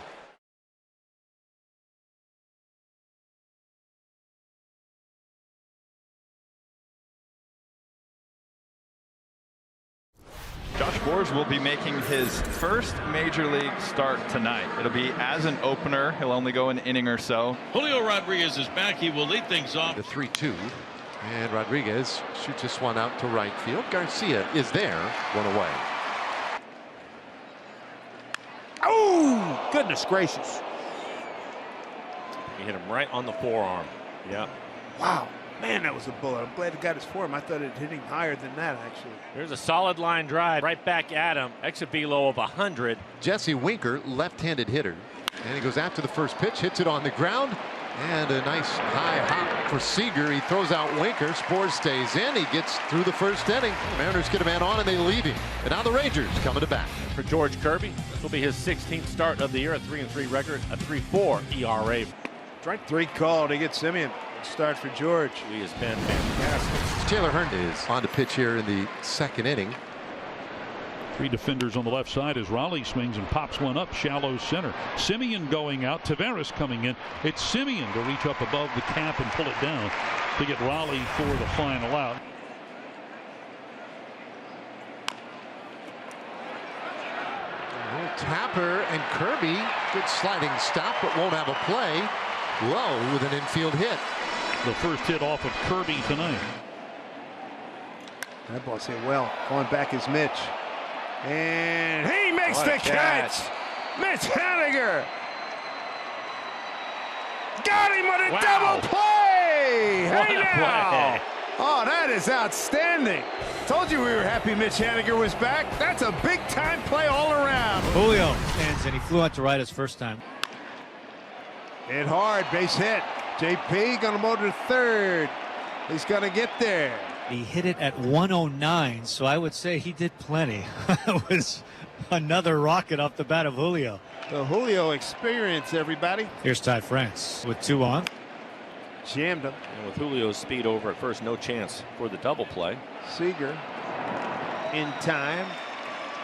Josh Boers will be making his first major league start tonight. It'll be as an opener. He'll only go an inning or so. Julio Rodriguez is back. He will lead things off. The 3-2. And Rodriguez shoots this one out to right field. Garcia is there, one away. Oh, goodness gracious. He hit him right on the forearm. Yeah. Wow. Man, that was a bullet. I'm glad it got his form. I thought it hit him higher than that, actually. There's a solid line drive right back at him. Exit velo of 100. Jesse Winker, left-handed hitter. And he goes after the first pitch, hits it on the ground. And a nice high hop for Seager. He throws out Winker. Spores stays in. He gets through the first inning. The Mariners get a man on and they leave him. And now the Rangers coming to bat. For George Kirby, this will be his 16th start of the year. A 3-3 record, a 3.4 ERA. Strike 3 called. They get Simeon. Start for George. He has been fantastic. Taylor Hernandez on to pitch here in the second inning. 3 defenders on the left side as Raleigh swings and pops one up shallow center. Simeon going out. Taveras coming in. It's Simeon to reach up above the cap and pull it down to get Raleigh for the final out. Tapper and Kirby. Good sliding stop, but won't have a play. Low with an infield hit. The first hit off of Kirby tonight. That ball's hit well. Going back is Mitch. And he makes the catch. Mitch Haniger. Got him with a double play. Hey now. Oh, that is outstanding. Told you we were happy Mitch Haniger was back. That's a big time play all around. Julio stands and he flew out to right his first time. Hit hard, base hit. JP gonna motor to third. He's gonna get there. He hit it at 109, so I would say he did plenty. It was another rocket off the bat of Julio. The Julio experience, everybody. Here's Ty France with 2 on. Jammed him. And with Julio's speed over at first, no chance for the double play. Seager in time.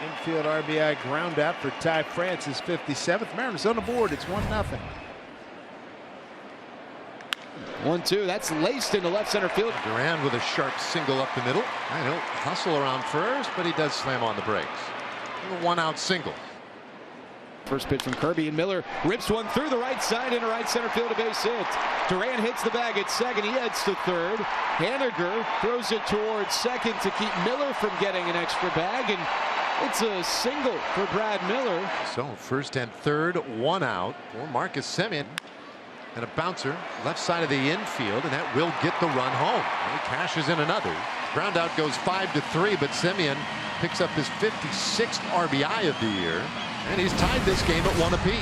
Infield RBI ground out for Ty France, his 57th. Mariners on the board. It's 1-0. 1-2. That's laced into left center field. Duran with a sharp single up the middle. I don't hustle around first, but he does slam on the brakes. A 1-out single. First pitch from Kirby, and Miller rips one through the right side into right center field, a base hit. Duran hits the bag at second. He heads to third. Haniger throws it towards second to keep Miller from getting an extra bag, and It's a single for Brad Miller. So first and third, one out for Marcus Semien. And a bouncer left side of the infield, and that will get the run home. And he cashes in another. Ground out goes 5-3, but Semien picks up his 56th RBI of the year, and he's tied this game at 1 apiece.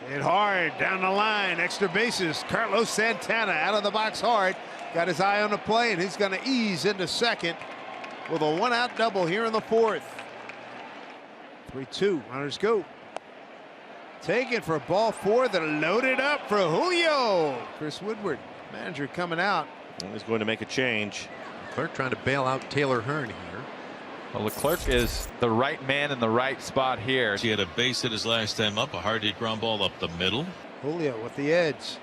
Hit hard down the line, extra bases. Carlos Santana out of the box hard. Got his eye on the play, and he's going to ease into second with a one-out double here in the fourth. 3-2, runners go. Taken for ball four. They're loaded up for Julio. Chris Woodward, manager, coming out. He's going to make a change. Leclerc trying to bail out Taylor Hearn here. Well, Leclerc is the right man in the right spot here. He had a base hit his last time up, a hard hit ground ball up the middle. Julio with the edge.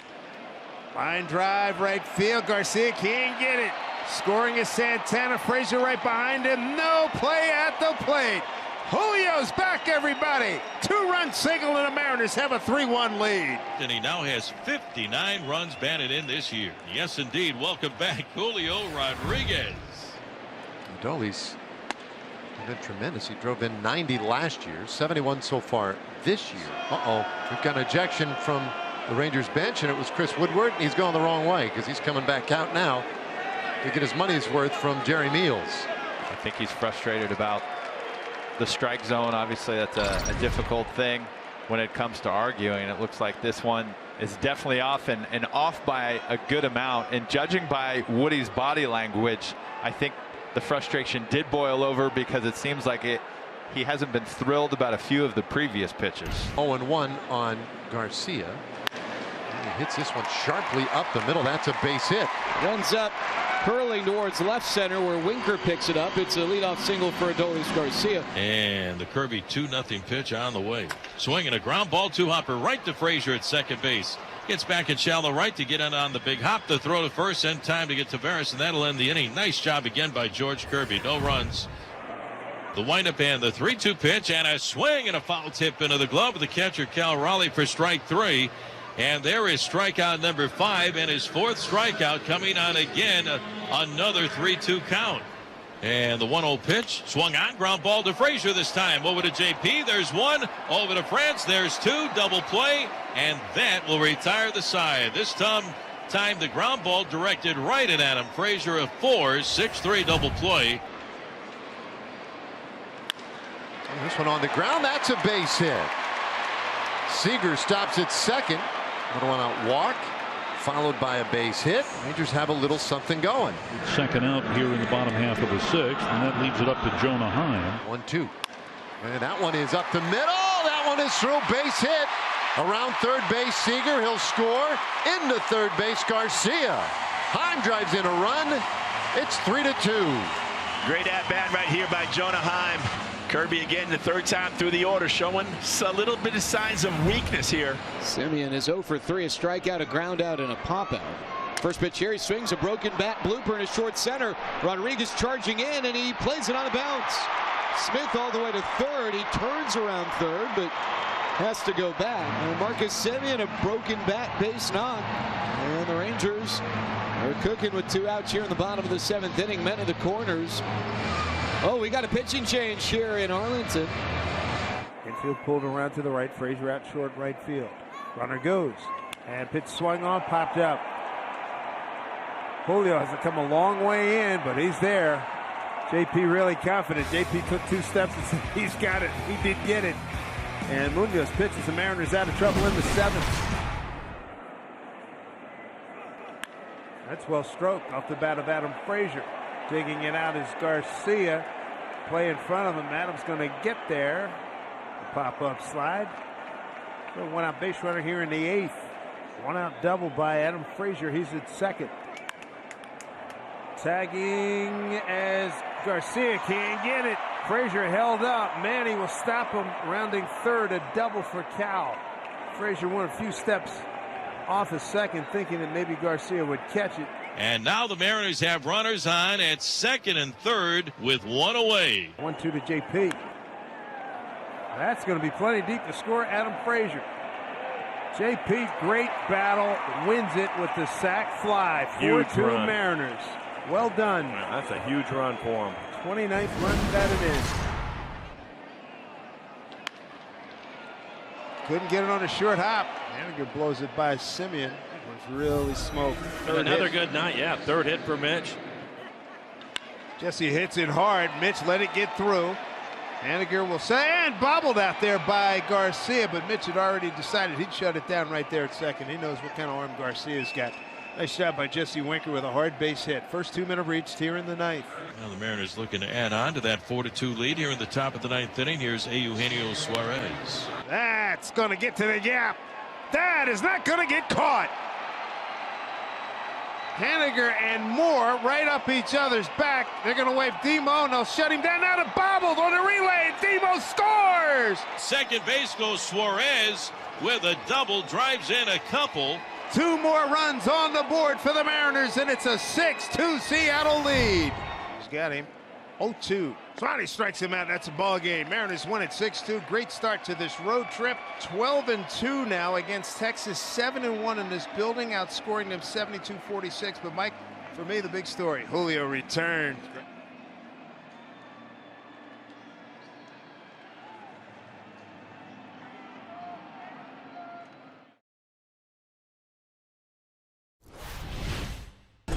Line drive, right field. Garcia can't get it. Scoring is Santana. Frazier right behind him. No play at the plate. Julio's back, everybody. 2-run single, and the Mariners have a 3-1 lead. And he now has 59 runs batted in this year. Yes, indeed. Welcome back, Julio Rodriguez. Dolly's been tremendous. He drove in 90 last year, 71 so far this year. We've got an ejection from the Rangers bench, and it was Chris Woodward. He's going the wrong way because he's coming back out now to get his money's worth from Jerry Meals. I think he's frustrated about the strike zone. Obviously, that's a difficult thing when it comes to arguing. It looks like this one is definitely off, and off by a good amount. And judging by Woody's body language, I think the frustration did boil over because it seems like he hasn't been thrilled about a few of the previous pitches. 0-1 on Garcia. And he hits this one sharply up the middle. That's a base hit. Runs up, curling towards left center where Winker picks it up. It's a leadoff single for Adolis Garcia. And the Kirby 2-0 pitch on the way. Swinging a ground ball, two-hopper right to Frazier at second base. Gets back at shallow right to get in on the big hop. The throw to first, and time to get Tavares, and that'll end the inning. Nice job again by George Kirby. No runs. The windup and the 3-2 pitch, and a swing and a foul tip into the glove of the catcher Cal Raleigh for strike 3. And there is strikeout number 5, and his 4th strikeout coming on again. Another 3-2 count. And the 1-0 pitch swung on, ground ball to Frazier this time. Over to JP. There's one. Over to France. There's two. Double play. And that will retire the side. This time the ground ball directed right at Adam Frazier. A 4-6-3 double play. And this one on the ground. That's a base hit. Seager stops at second. Little one out walk, followed by a base hit. Rangers have a little something going. Second out here in the bottom half of the 6th, and that leaves it up to Jonah Heim. 1-2. And that one is up the middle. That one is through. Base hit. Around third base, Seager. He'll score. Into third base, Garcia. Heim drives in a run. It's 3-2. Great at-bat right here by Jonah Heim. Kirby again the 3rd time through the order, showing a little bit of signs of weakness here. Semien is 0 for 3, a strikeout, a ground out, and a pop out. First pitch here, he swings a broken bat blooper in his short center. Rodriguez charging in, and he plays it on a bounce. Smith all the way to third. He turns around third, but has to go back. And Marcus Semien, a broken bat, base knock. And the Rangers are cooking with 2 outs here in the bottom of the 7th inning. Men in the corners. Oh, we got a pitching change here in Arlington. Infield pulled around to the right. Frazier out short right field. Runner goes. And pitch swung on, popped up. Julio has to come a long way in, but he's there. JP really confident. JP took 2 steps and said he's got it. He did get it. And Munoz pitches the Mariners out of trouble in the 7th. That's well stroked off the bat of Adam Frazier. Digging it out is Garcia. Play in front of him. Adams going to get there. Pop-up slide. So 1-out base runner here in the 8th. 1-out double by Adam Frazier. He's at second. Tagging as Garcia can't get it. Frazier held up. Manny will stop him. Rounding third, a double for Cal. Frazier went a few steps off his second, thinking that maybe Garcia would catch it. And now the Mariners have runners on at second and third with 1 away. 1-2 to JP. That's going to be plenty deep to score Adam Frazier. JP, great battle, wins it with the sac fly. 4-2 Mariners. Well done. That's a huge run for him. 29th run batted in. Couldn't get it on a short hop. Haniger blows it by Simeon. It was really smoked. Another good night, yeah. Third hit for Mitch. Jesse hits it hard. Mitch let it get through. Haniger will say, and bobbled out there by Garcia, but Mitch had already decided he'd shut it down right there at second. He knows what kind of arm Garcia's got. Nice job by Jesse Winker with a hard base hit. First 2 men have reached here in the ninth. Now the Mariners looking to add on to that 4-2 lead here in the top of the ninth inning. Here's Eugenio Suarez. That's going to get to the gap. That is not going to get caught. Haniger and Moore right up each other's back. They're going to wave Demo, and they'll shut him down. Now to bobbled on the relay. Demo scores. Second base goes Suarez with a double, drives in a couple. 2 more runs on the board for the Mariners, and it's a 6-2 Seattle lead. He's got him. 0-2. Swanee strikes him out. That's a ball game. Mariners win at 6-2. Great start to this road trip. 12-2 now against Texas. 7-1 in this building, outscoring them 72-46. But Mike, for me, the big story: Julio returned.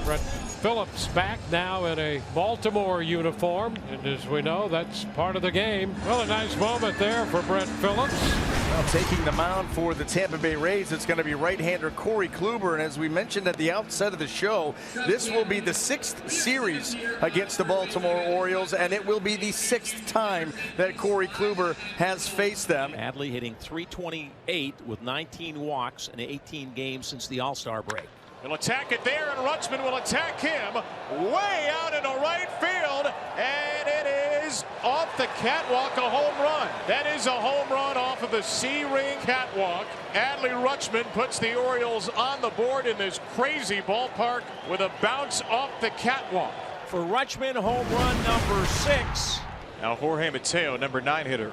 Brett Phillips back now in a Baltimore uniform, and as we know, that's part of the game. Well, a nice moment there for Brett Phillips. Well, taking the mound for the Tampa Bay Rays, it's going to be right-hander Corey Kluber, and as we mentioned at the outset of the show, this will be the 6th series against the Baltimore Orioles, and it will be the 6th time that Corey Kluber has faced them. Adley hitting .328 with 19 walks in 18 games since the All-Star break. He'll attack it there, and Rutschman will attack him way out into right field, and it is off the catwalk, a home run. That is a home run off of the C-ring catwalk. Adley Rutschman puts the Orioles on the board in this crazy ballpark with a bounce off the catwalk. For Rutschman, home run number 6. Now Jorge Mateo, number 9 hitter.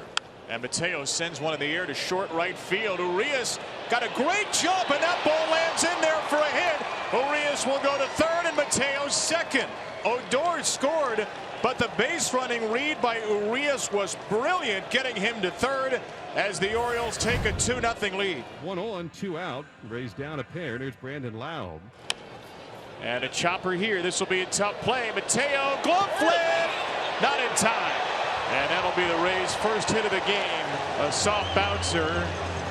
And Mateo sends one in the air to short right field. Urias got a great jump, and that ball lands in there for a hit. Urias will go to third, and Mateo's second. Odor scored, but the base running read by Urias was brilliant, getting him to third as the Orioles take a 2-0 lead. 1 on, 2 out. Rays down a pair. There's Brandon Loud. And a chopper here. This will be a tough play. Mateo, glove flip, not in time. And that'll be the Rays' first hit of the game. A soft bouncer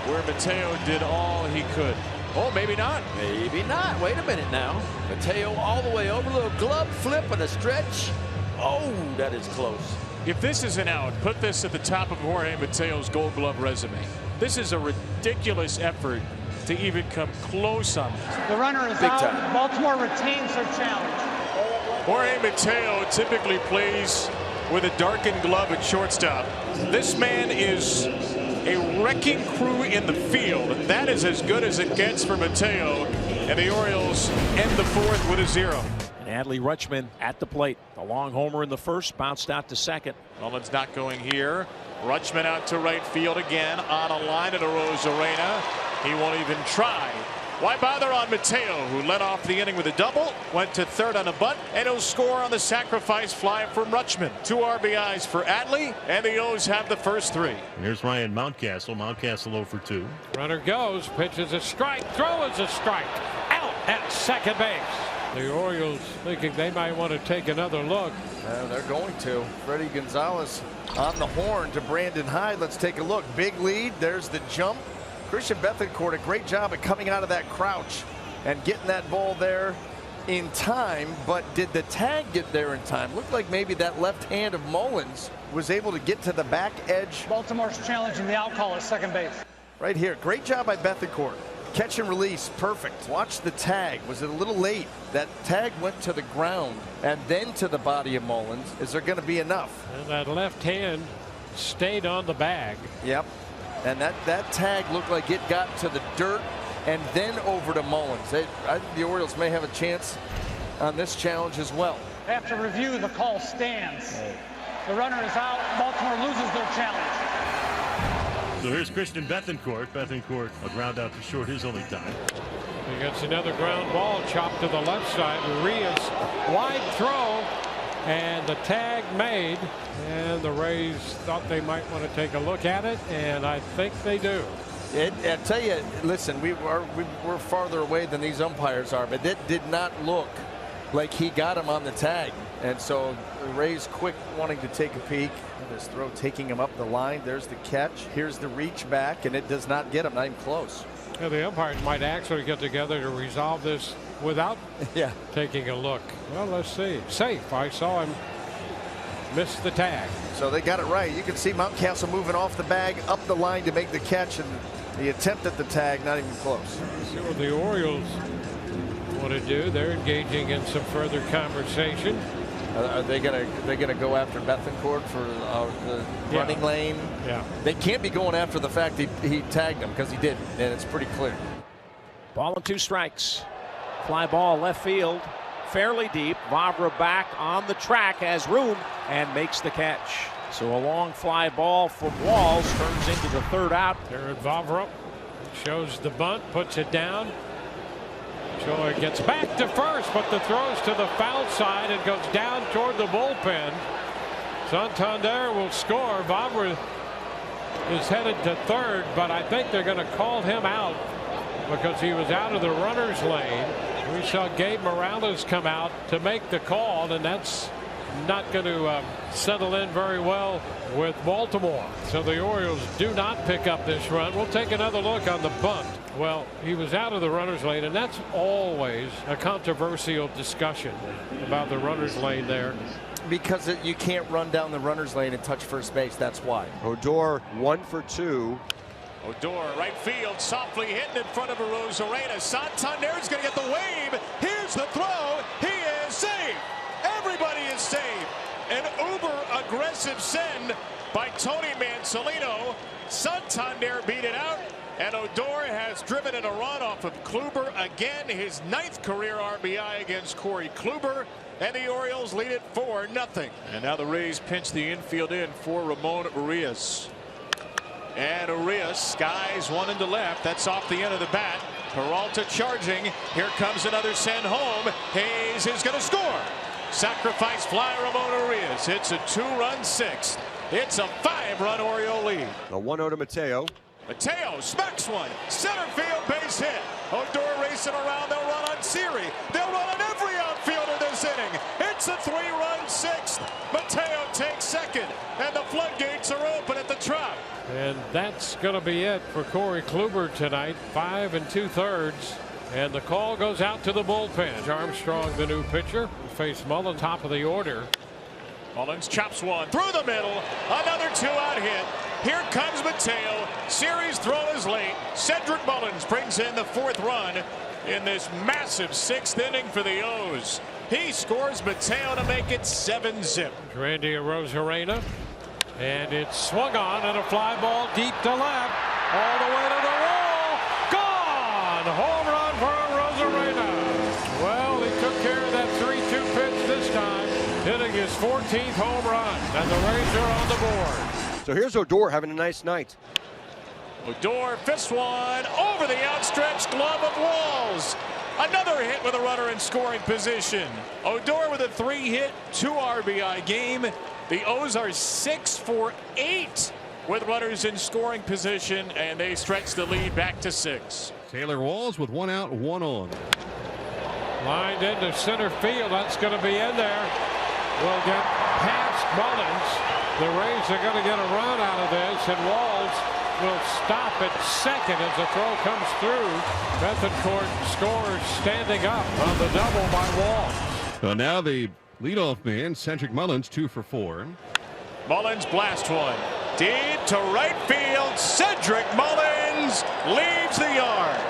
where Mateo did all he could. Oh, maybe not. Maybe not. Wait a minute now. Mateo all the way over. A little glove flip and a stretch. Oh, that is close. If this is an out, put this at the top of Jorge Mateo's Gold Glove resume. This is a ridiculous effort to even come close on this. The runner is Big out. time. Baltimore retains their challenge. Jorge Mateo typically plays with a darkened glove at shortstop. This man is a wrecking crew in the field. That is as good as it gets for Mateo. And the Orioles end the 4th with a 0. And Adley Rutschman at the plate. A long homer in the first, bounced out to second. Mullins not going here. Rutschman out to right field again on a line at Arozarena. He won't even try. Why bother on Mateo, who led off the inning with a double, went to third on a bunt, and he'll score on the sacrifice fly from Rutschman. 2 RBIs for Adley, and the O's have the first 3. And here's Ryan Mountcastle. Mountcastle 0 for 2. Runner goes, pitches a strike, throw is a strike, out at second base. The Orioles thinking they might want to take another look. They're going to. Freddie Gonzalez on the horn to Brandon Hyde. Let's take a look. Big lead. There's the jump. Christian Bethancourt, a great job at coming out of that crouch and getting that ball there in time, but did the tag get there in time? Looked like maybe that left hand of Mullins was able to get to the back edge. Baltimore's challenging the out call at second base. Right here. Great job by Bethancourt. Catch and release, perfect. Watch the tag. Was it a little late? That tag went to the ground and then to the body of Mullins. Is there going to be enough? And that left hand stayed on the bag. Yep. And that tag looked like it got to the dirt and then over to Mullins. I think the Orioles may have a chance on this challenge as well. After review, the call stands. The runner is out. Baltimore loses their challenge. So here's Christian Bethancourt. Bethancourt, a ground out to short his only time. He gets another ground ball chopped to the left side. Urias, wide throw, and the tag made, and the Rays thought they might want to take a look at it, and I think they do. I tell you, listen, we're farther away than these umpires are, but it did not look like he got him on the tag. And so the Rays quick wanting to take a peek. This throw taking him up the line. There's the catch. Here's the reach back, and it does not get him, not even close. Yeah, the umpires might actually get together to resolve this without taking a look. Well, let's see. Safe. I saw him miss the tag. So they got it right. You can see Mountcastle moving off the bag, up the line to make the catch, and the attempt at the tag, not even close. Let's see what the Orioles want to do. They're engaging in some further conversation. Are they gonna go after Bethencourt for the running lane? Yeah. They can't be going after the fact he tagged him, because he didn't, and it's pretty clear. Ball and 2 strikes. Fly ball left field, fairly deep. Vavra back on the track, has room, and makes the catch. So a long fly ball from Walls turns into the 3rd out. Jared Vavra shows the bunt, puts it down. Joy gets back to first, but the throw's to the foul side and goes down toward the bullpen. Santander will score. Vavra is headed to 3rd, but I think they're going to call him out because he was out of the runner's lane. We saw Gabe Morales come out to make the call, and that's not going to settle in very well with Baltimore. So the Orioles do not pick up this run. We'll take another look on the bunt. Well, he was out of the runner's lane, and that's always a controversial discussion about the runner's lane there. Because you can't run down the runner's lane and touch first base. That's why. Odor 1 for 2. Odor, right field, softly hitting in front of Arozarena. Santander's going to get the wave. Here's the throw. He is safe. Everybody is safe. An uber-aggressive send by Tony Mansolino. Santander beat it out, and Odor has driven in a run off of Kluber. Again, his 9th career RBI against Corey Kluber, and the Orioles lead it 4-0. And now the Rays pinch the infield in for Ramon Urias. And Urias skies one into left. That's off the end of the bat. Peralta charging. Here comes another send home. Hayes is going to score. Sacrifice fly Ramon Urias. It's a 2-run 6th. It's a 5-run Oriole lead. The 1-0 to Mateo. Mateo smacks one. Center field base hit. Odor racing around. They'll run on Siri. They'll run on every outfielder this inning. It's a 3-run 6th. Mateo takes 2nd, and the floodgates are open at the Trop. And that's going to be it for Corey Kluber tonight. 5 2/3. And the call goes out to the bullpen. Armstrong, the new pitcher, will face Mullen, top of the order. Mullins chops one through the middle. Another 2-out hit. Here comes Mateo. Series throw is late. Cedric Mullins brings in the 4th run in this massive 6th inning for the O's. He scores Mateo to make it 7-zip. Randy Arozarena. And it's swung on, and a fly ball deep to left. All the way to the wall. Gone! Home run for Arozarena. Well, he took care of that 3-2 pitch this time, hitting his 14th home run, and the Rays are on the board. So here's Odor having a nice night. Odor fists one over the outstretched glove of Walls. Another hit with a runner in scoring position. Odor with a 3-hit, 2 RBI game. The O's are 6 for 8 with runners in scoring position, and they stretch the lead back to 6. Taylor Walls with 1 out, 1 on. Lined into center field. That's going to be in there. Will get past Mullins. The Rays are going to get a run out of this, and Walls will stop at 2nd as the throw comes through. Bethencourt scores standing up on the double by Walls. So now the leadoff man, Cedric Mullins, 2 for 4. Mullins blast one. Deep to right field. Cedric Mullins leaves the yard.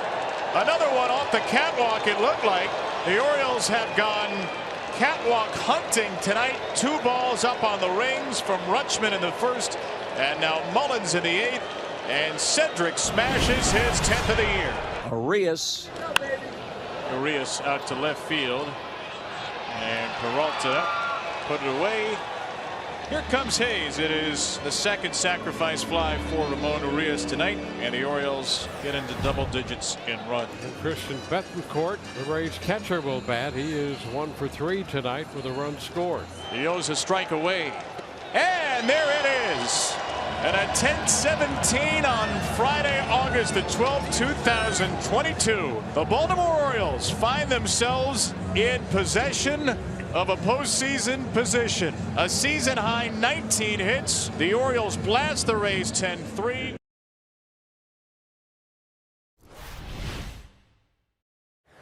Another one off the catwalk, it looked like. The Orioles have gone catwalk hunting tonight. 2 balls up on the rings from Rutschman in the 1st, and now Mullins in the 8th. And Cedric smashes his 10th of the year. Urias out to left field. And Peralta put it away. Here comes Hayes. It is the second sacrifice fly for Ramon Urias tonight, and the Orioles get into double digits in runs. And Christian Bethancourt, the Rays catcher, will bat. He is 1 for 3 tonight with a run scored. He owes a strike away. And there it is. And a 10-17 on Friday, August the 12th, 2022. The Baltimore Orioles find themselves in possession of a postseason position. A season high 19 hits. The Orioles blast the Rays 10-3.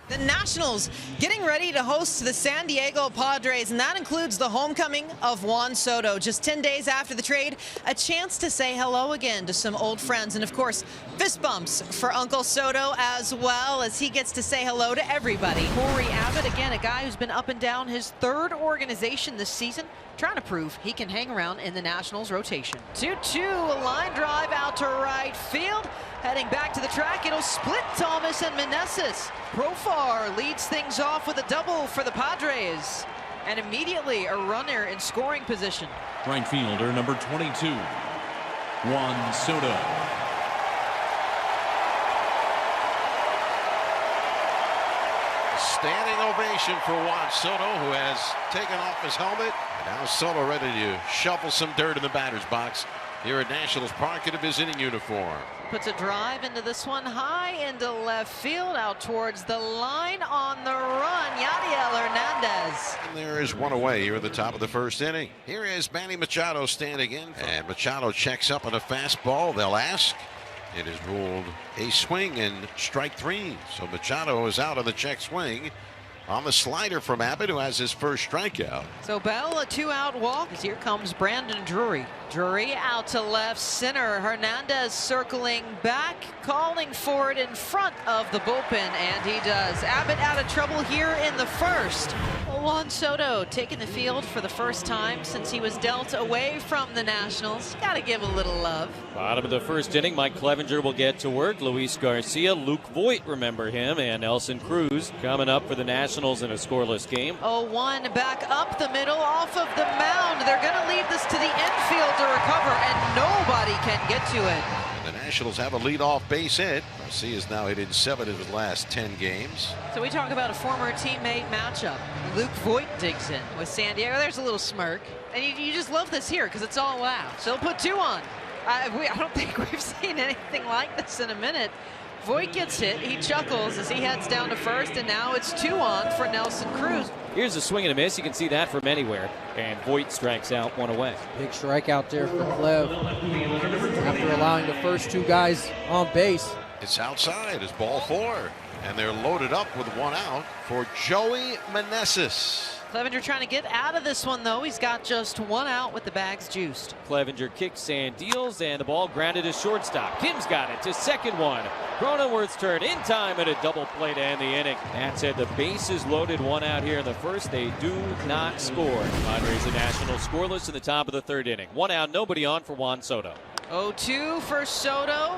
The Nationals getting ready to host the San Diego Padres, and that includes the homecoming of Juan Soto. Just 10 days after the trade, a chance to say hello again to some old friends, and of course, fist bumps for Uncle Soto as well, as he gets to say hello to everybody. Corey Abbott, again, a guy who's been up and down his third organization this season, trying to prove he can hang around in the Nationals rotation. 2-2, a line drive out to right field. Heading back to the track, it'll split Thomas and Meneses. Profar leads things off with a double for the Padres. And immediately a runner in scoring position. Right fielder number 22, Juan Soto. Standing ovation for Juan Soto, who has taken off his helmet. Now Soto ready to shuffle some dirt in the batter's box here at Nationals Park in his inning uniform. Puts a drive into this one, high into left field, out towards the line on the run, Yadiel Hernandez. And there is one away here at the top of the first inning. Here is Manny Machado standing in, and Machado checks up on a fastball. They'll ask. It is ruled a swing and strike 3. So Machado is out on the check swing on the slider from Abbott, who has his first strikeout. So Bell, a 2-out walk. Here comes Brandon Drury. Drury out to left center. Hernandez circling back, calling for it in front of the bullpen, and he does. Abbott out of trouble here in the first. Juan Soto taking the field for the first time since he was dealt away from the Nationals. Got to give a little love. Bottom of the first inning, Mike Clevenger will get to work. Luis Garcia, Luke Voit, remember him, and Nelson Cruz coming up for the Nationals in a scoreless game. 0-1 back up the middle off of the mound. They're going to leave this to the infield to recover, and nobody can get to it. And the Nationals have a leadoff base hit. Garcia is now hit in 7 of his last 10 games. So we talk about a former teammate matchup. Luke Voit digs in with San Diego. There's a little smirk. And you just love this here because it's all laugh. So they'll put 2 on. I don't think we've seen anything like this in a minute. Voit gets hit. He chuckles as he heads down to first, and now it's 2 on for Nelson Cruz. Here's a swing and a miss. You can see that from anywhere. And Voit strikes out 1 away. Big strikeout there for Clev after allowing the first 2 guys on base. It's outside. It's ball 4. And they're loaded up with 1 out for Joey Meneses. Clevenger trying to get out of this one, though. He's got just 1 out with the bags juiced. Clevenger kicks and deals, and the ball grounded to shortstop. Kim's got it to second one. Cronenworth's turn in time, and a double play to end the inning. That said, the base is loaded, 1 out here in the first. They do not score. Padres and Nationals scoreless in the top of the 3rd inning. 1 out, nobody on for Juan Soto. 0-2 for Soto.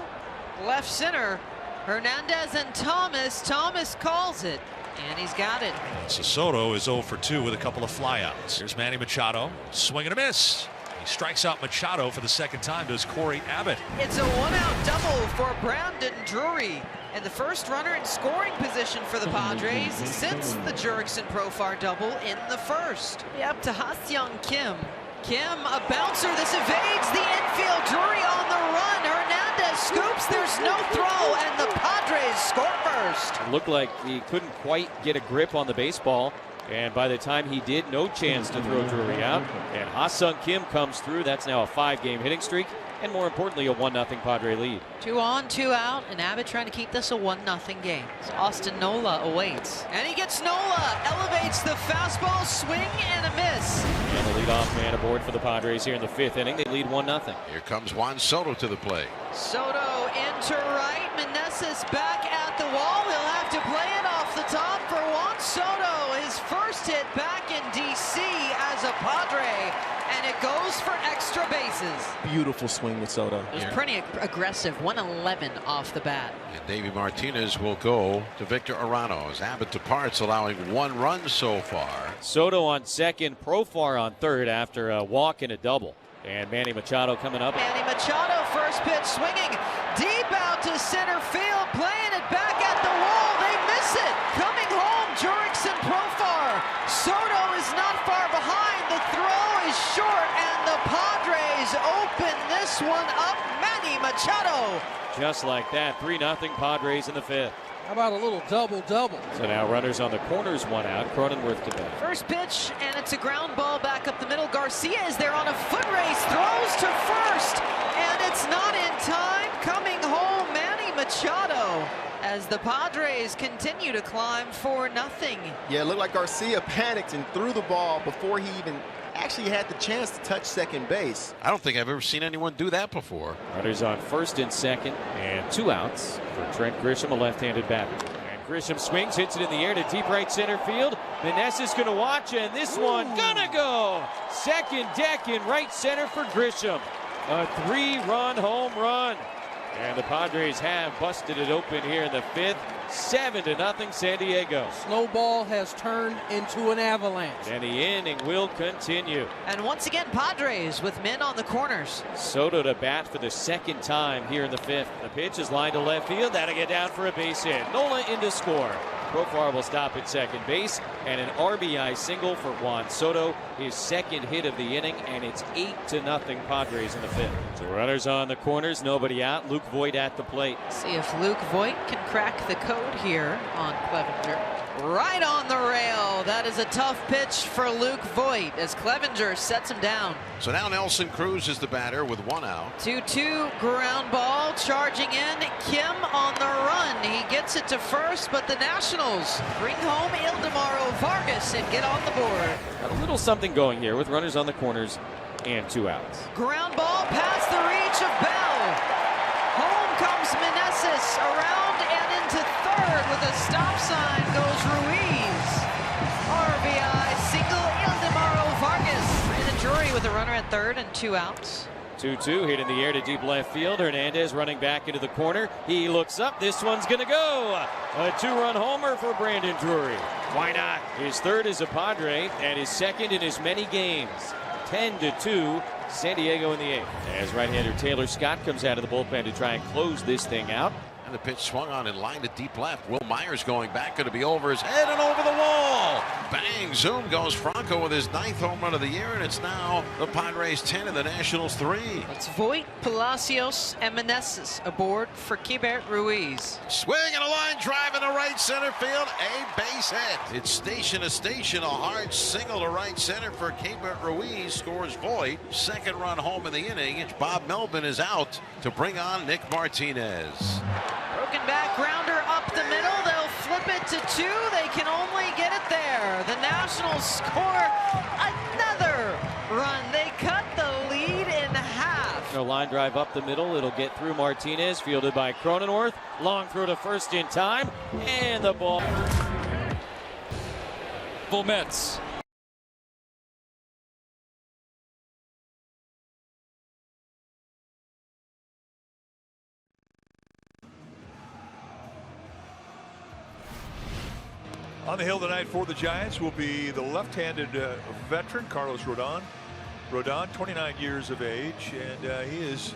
Left center. Hernandez and Thomas. Thomas calls it. And he's got it. So Soto is 0 for 2 with a couple of flyouts. Here's Manny Machado. Swing and a miss. He strikes out Machado for the second time. Does Corey Abbott. It's a 1-out double for Brandon Drury. And the first runner in scoring position for the Padres since the Jurickson Profar double in the first. Up to Ha-Seong Kim. Kim, a bouncer. This evades the infield. Drury on the run. Hernandez scoops. There's no throw, and the Padres score first. It looked like he couldn't quite get a grip on the baseball, and by the time he did, no chance to throw Drury out. And Ha-Seong Kim comes through. That's now a 5-game hitting streak, and more importantly, a 1-0 Padre lead. 2 on, 2 out, and Abbott trying to keep this a 1-0 game. So Austin Nola awaits, and he gets Nola, elevates the fastball, swing and a miss. And the leadoff man aboard for the Padres here in the 5th inning. They lead 1-0. Here comes Juan Soto to the plate. Soto into right, Meneses back at the wall. He'll have to play it off the top for Juan Soto. His first hit back in D.C. as a Padre, and it goes for extra bases. bases. Beautiful swing with Soto. It was pretty aggressive, 111 off the bat. And Davey Martinez will go to Victor Arano as Abbott departs, allowing 1 run so far. Soto on second, Profar on third after a walk and a double. And Manny Machado coming up. Manny Machado, first pitch swinging deep out to center field, playing it back at the wall. They miss it. Coming home, Jurickson Profar. Soto is not far behind. The throw is short, and the Padres open this one up. Manny Machado. Just like that, 3-0 Padres in the 5th. How about a little double-double? So now runners on the corners, 1 out. Cronenworth to bat. First pitch, and it's a ground ball back up the middle. Garcia is there on a foot race, throws to first, and it's not in time. Coming home, Manny Machado, as the Padres continue to climb 4-0. Yeah, it looked like Garcia panicked and threw the ball before he even actually had the chance to touch second base. I don't think I've ever seen anyone do that before. Runners on first and second, and 2 outs for Trent Grisham, a left-handed batter. And Grisham swings, hits it in the air to deep right center field. Meneses is going to watch, and this one gonna go. Second deck in right center for Grisham. A 3-run home run. And the Padres have busted it open here in the 5th. 7-0 San Diego. Snowball has turned into an avalanche. And the inning will continue. And once again, Padres with men on the corners. Soto to bat for the second time here in the 5th. The pitch is lined to left field. That'll get down for a base hit. Nola in to score. Profar will stop at second base, and an RBI single for Juan Soto, his second hit of the inning, and it's 8-0 Padres in the 5th. So runners on the corners, nobody out. Luke Voit at the plate. See if Luke Voit can crack the code here on Clevenger. Right on the rail. That is a tough pitch for Luke Voit as Clevenger sets him down. So now Nelson Cruz is the batter with 1 out. 2-2 ground ball charging in. Kim on the run. He gets it to first, but the Nationals bring home Ildemaro Vargas and get on the board. Got a little something going here with runners on the corners and 2 outs. Ground ball past the reach of Bell. Home comes Meneses, around and into third with a stop sign goes Ruiz. RBI single, Ildemaro Vargas. Brandon Drury with a runner at third and 2 outs. 2-2 hit in the air to deep left field. Hernandez running back into the corner. He looks up. This one's going to go. A 2-run homer for Brandon Drury. Why not? His third is a Padre and his second in as many games. 10-2 San Diego in the 8th. As right-hander Taylor Scott comes out of the bullpen to try and close this thing out. And the pitch swung on in line to deep left. Will Myers going back, going to be over his head and over the wall. Bang, zoom goes Franco with his 9th home run of the year, and it's now the Padres 10 and the Nationals 3. It's Voit, Palacios, and Meneses aboard for Keibert Ruiz. Swing and a line drive into right center field, a base hit. It's station to station, a hard single to right center for Keibert Ruiz, scores Voit. 2nd run home in the inning. Bob Melvin is out to bring on Nick Martinez. Broken back grounder up the middle. They'll flip it to 2. They can only get it there. The Nationals score another run. They cut the lead in half. No line drive up the middle. It'll get through Martinez, fielded by Cronenworth. Long throw to first in time, and the ball. Mets. On the hill tonight for the Giants will be the left-handed veteran Carlos Rodon. Rodon, 29 years of age, and he is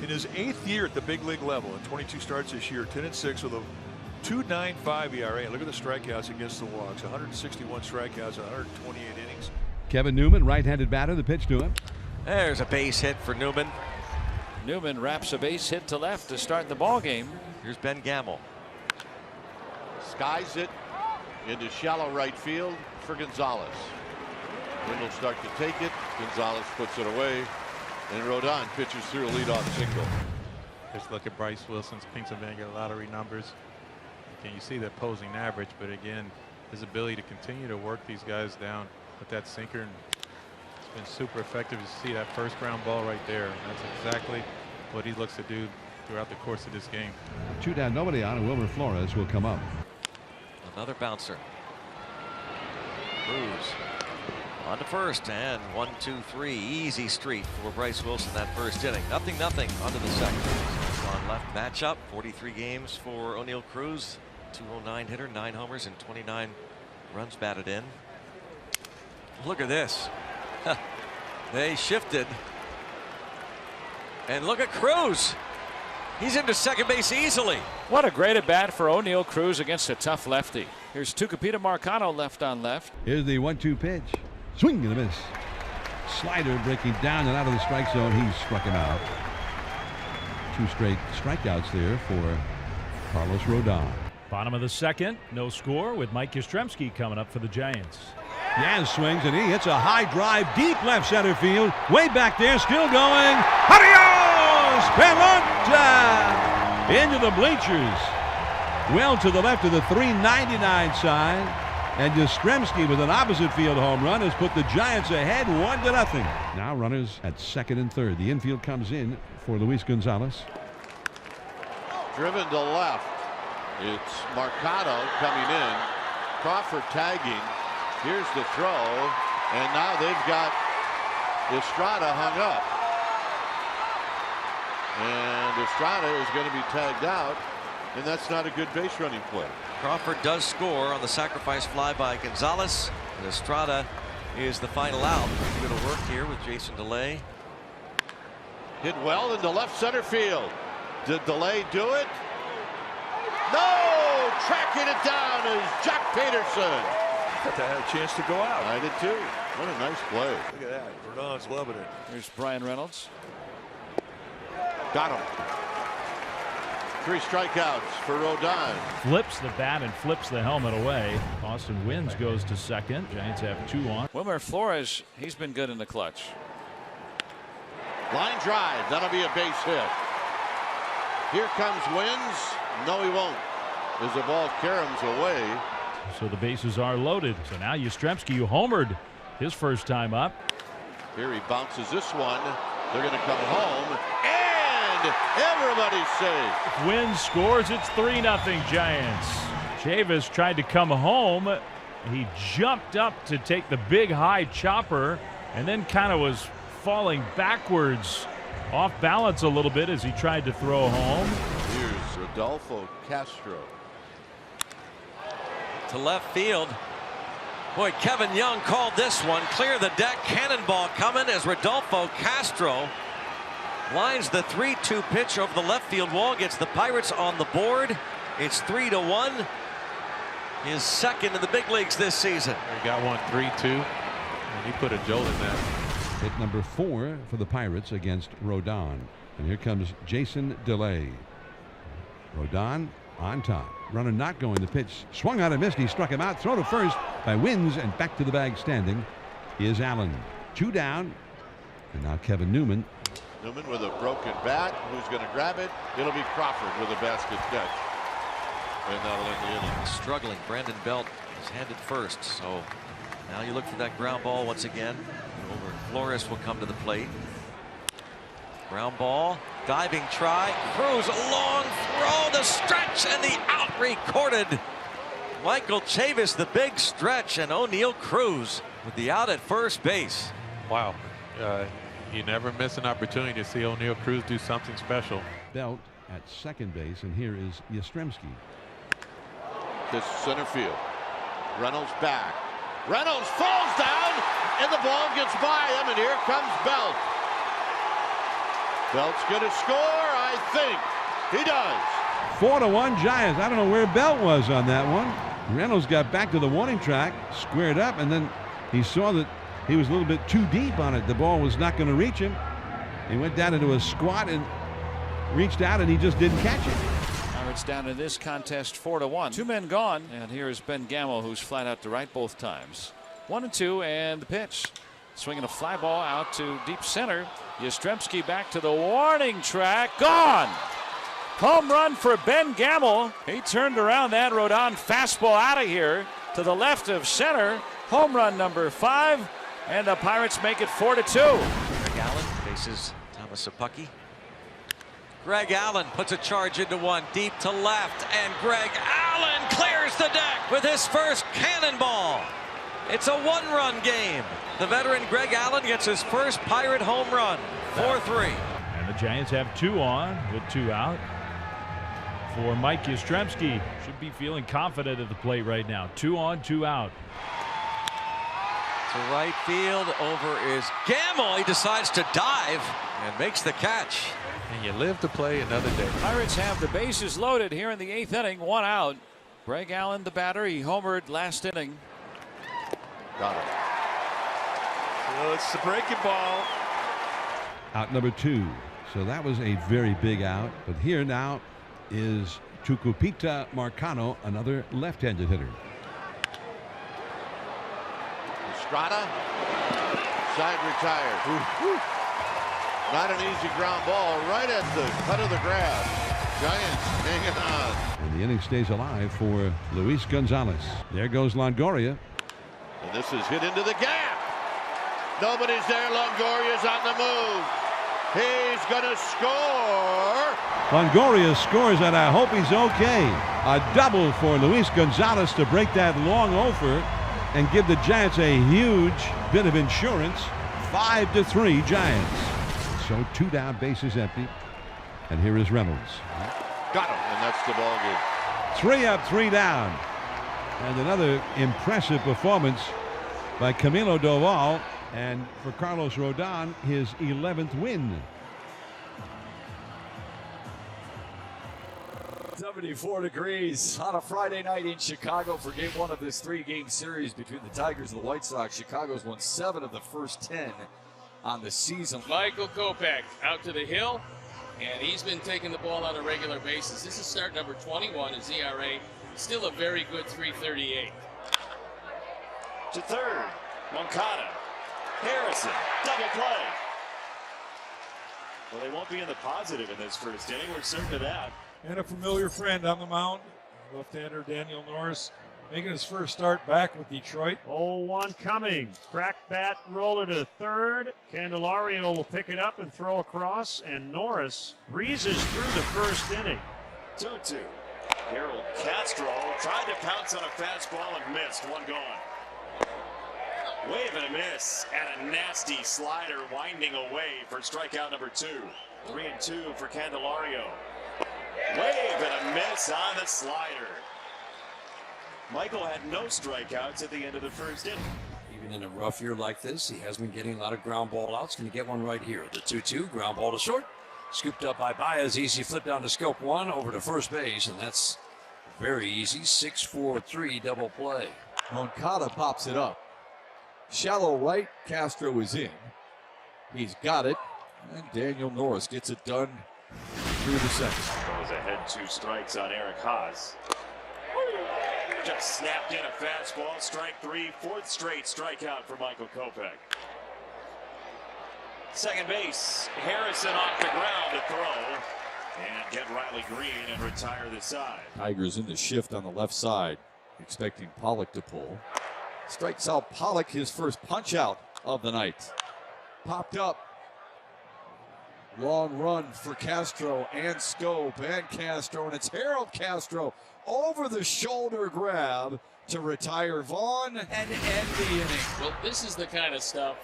in his 8th year at the big league level. In 22 starts this year, 10-6 with a 2.95 ERA. Look at the strikeouts against the walks. 161 strikeouts, 128 innings. Kevin Newman, right-handed batter. The pitch to him. There's a base hit for Newman. Newman wraps a base hit to left to start the ball game. Here's Ben Gamble. Skies it into shallow right field for Gonzalez. Wind will start to take it. Gonzalez puts it away, and Rodon pitches through a leadoff single. Just look at Bryce Wilson's Pennsylvania lottery numbers. Can you see the opposing average? But again, his ability to continue to work these guys down with that sinker, and it's been super effective to see that first ground ball right there. And that's exactly what he looks to do throughout the course of this game. 2 down, nobody on, and Wilmer Flores will come up. Another bouncer. Cruz On to first, and 1, 2, 3, easy street for Bryce Wilson that first inning. 0-0 onto the second. On left matchup, 43 games for O'Neill Cruz, 209 hitter, 9 homers and 29 runs batted in. Look at this. They shifted, and look at Cruz. He's into second base easily. What a great at bat for O'Neill Cruz against a tough lefty. Here's Tucupita Marcano left on left. Here's the 1-2 pitch. Swing and a miss. Slider breaking down and out of the strike zone. He struck him out. 2 straight strikeouts there for Carlos Rodon. Bottom of the second, no score with Mike Yastrzemski coming up for the Giants. Yaz swings and he hits a high drive deep left center field. Way back there, still going. Adios! Pelota! Into the bleachers. Well to the left of the 399 side. And Yastrzemski with an opposite field home run has put the Giants ahead 1-0. Now runners at second and third. The infield comes in for Luis Gonzalez. Driven to left. It's Marcano coming in. Crawford tagging. Here's the throw. And now they've got Estrada hung up. And Estrada is going to be tagged out. And that's not a good base running play. Crawford does score on the sacrifice fly by Gonzalez. And Estrada is the final out. Good work here with Jason DeLay. Hit well into left center field. Did DeLay do it? No! Tracking it down is Jack Peterson. That had a chance to go out. I did too. What a nice play. Look at that. Rodon's loving it. Here's Brian Reynolds. Got him. 3 strikeouts for Rodon. Flips the bat and flips the helmet away. Austin Wynns goes to second. Giants have 2 on. Wilmer Flores, he's been good in the clutch. Line drive. That'll be a base hit. Here comes Wynns. No, he won't. As the ball caroms away. So the bases are loaded. So now Yastrzemski, who homered his first time up. Here he bounces this one. They're going to come home. And everybody's safe. Wynns scores. It's 3-0 Giants. Chavis tried to come home. He jumped up to take the big high chopper and then kind of was falling backwards, off balance a little bit as he tried to throw home. Here's Rodolfo Castro. To left field. Boy, Kevin Young called this one. Clear the deck. Cannonball coming as Rodolfo Castro lines the 3-2 pitch over the left field wall. Gets the Pirates on the board. It's 3-1. His second in the big leagues this season. He got one 3-2. And he put a jolt in that. Hit number 4 for the Pirates against Rodon. And here comes Jason DeLay. Rodon on top. Runner not going. The pitch swung out and missed. He struck him out. Throw to first by Wynns, and back to the bag standing is Allen. 2 down. And now Kevin Newman. Newman with a broken bat. Who's going to grab it? It'll be Crawford with a basket catch. And that'll end the inning. Struggling. Brandon Belt is handed first. So now you look for that ground ball once again. Flores will come to the plate. Ground ball. Diving try. Cruz, a long throw. The stretch and the out recorded. Michael Chavis, the big stretch, and O'Neill Cruz with the out at first base. Wow. You never miss an opportunity to see O'Neill Cruz do something special. Belt at second base, and here is Yastrzemski. This center field. Reynolds back. Reynolds falls down, and the ball gets by him, and here comes Belt. Belt's going to score, I think. He does. 4-1 Giants. I don't know where Belt was on that one. Reynolds got back to the warning track, squared up, and then he saw that he was a little bit too deep on it. The ball was not going to reach him. He went down into a squat and reached out, and he just didn't catch it. Pirates down in this contest 4-1. 2 men gone, and here is Ben Gamel, who's flat out to right both times. 1-2, and the pitch. Swinging a fly ball out to deep center. Yastrzemski back to the warning track. Gone! Home run for Ben Gamel. He turned around that Rodon fastball out of here to the left of center. Home run number 5, and the Pirates make it 4-2. Greg Allen faces Thomas Sapucki. Greg Allen puts a charge into one deep to left, and Greg Allen clears the deck with his first cannonball. It's a one-run game. The veteran Greg Allen gets his first Pirate home run. 4-3. And the Giants have 2 on with 2 out. For Mike Yastrzemski, should be feeling confident at the plate right now. 2 on, 2 out. To right field, over is Gamble. He decides to dive and makes the catch. And you live to play another day. Pirates have the bases loaded here in the 8th inning. 1 out. Greg Allen, the batter. He homered last inning. Got it. So it's the breaking ball. Out number 2. So that was a very big out. But here now is Tucupita Marcano, another left-handed hitter. Estrada, side retired. Not an easy ground ball, right at the cut of the grass. Giants hanging on. And the inning stays alive for Luis Gonzalez. There goes Longoria. And this is hit into the gap. Nobody's there. Longoria's on the move. He's gonna score. Longoria scores, and I hope he's okay. A double for Luis Gonzalez to break that long offer and give the Giants a huge bit of insurance. 5-3 Giants. So 2 down, bases empty. And here is Reynolds. Got him, and that's the ball game. 3 up, 3 down. And another impressive performance by Camilo Doval. And for Carlos Rodon, his 11th win. 74 degrees on a Friday night in Chicago for game 1 of this 3-game series between the Tigers and the White Sox. Chicago's won 7 of the first 10 on the season. Michael Kopech out to the hill, and he's been taking the ball on a regular basis. This is start number 21. His ERA still a very good 3.38. To third, Moncada. Harrison, double play. Well, they won't be in the positive in this first inning. We're certain of that. And a familiar friend on the mound, left-hander Daniel Norris, making his first start back with Detroit. 0-1 coming. Crack bat, roller to third. Candelario will pick it up and throw across, and Norris breezes through the first inning. 2-2. Harold Castro tried to pounce on a fastball and missed. 1 gone. Wave and a miss, and a nasty slider winding away for strikeout number 2. 3-2 for Candelario. Wave and a miss on the slider. Michael had no strikeouts at the end of the first inning. Even in a rough year like this, he has been getting a lot of ground ball outs. Going to get one right here. The 2-2, ground ball to short. Scooped up by Baez. Easy flip down to scope 1 over to first base, and that's very easy. 6-4-3 double play. Moncada pops it up. Shallow right, Castro is in. He's got it, and Daniel Norris gets it done through the second. Goes ahead 2 strikes on Eric Haas. Just snapped in a fastball, strike 3, 4th straight strikeout for Michael Kopech. Second base, Harrison off the ground to throw and get Riley Green and retire the side. Tigers in the shift on the left side, expecting Pollock to pull. Strikes out Pollock, his first punch out of the night. Popped up. Long run for Castro and Scope and Castro, and it's Harold Castro over the shoulder grab to retire Vaughn and end the inning. Well, this is the kind of stuff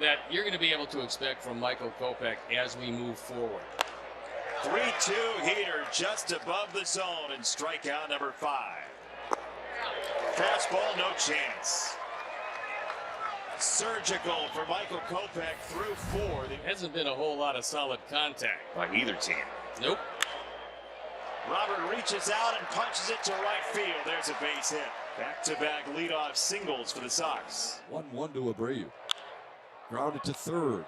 that you're going to be able to expect from Michael Kopech as we move forward. 3-2 heater just above the zone and strikeout number 5. Fastball, no chance. Surgical for Michael Kopech through 4. There hasn't been a whole lot of solid contact by either team. Nope. Robert reaches out and punches it to right field. There's a base hit. Back-to-back leadoff singles for the Sox. 1-1 to Abreu. Grounded to third.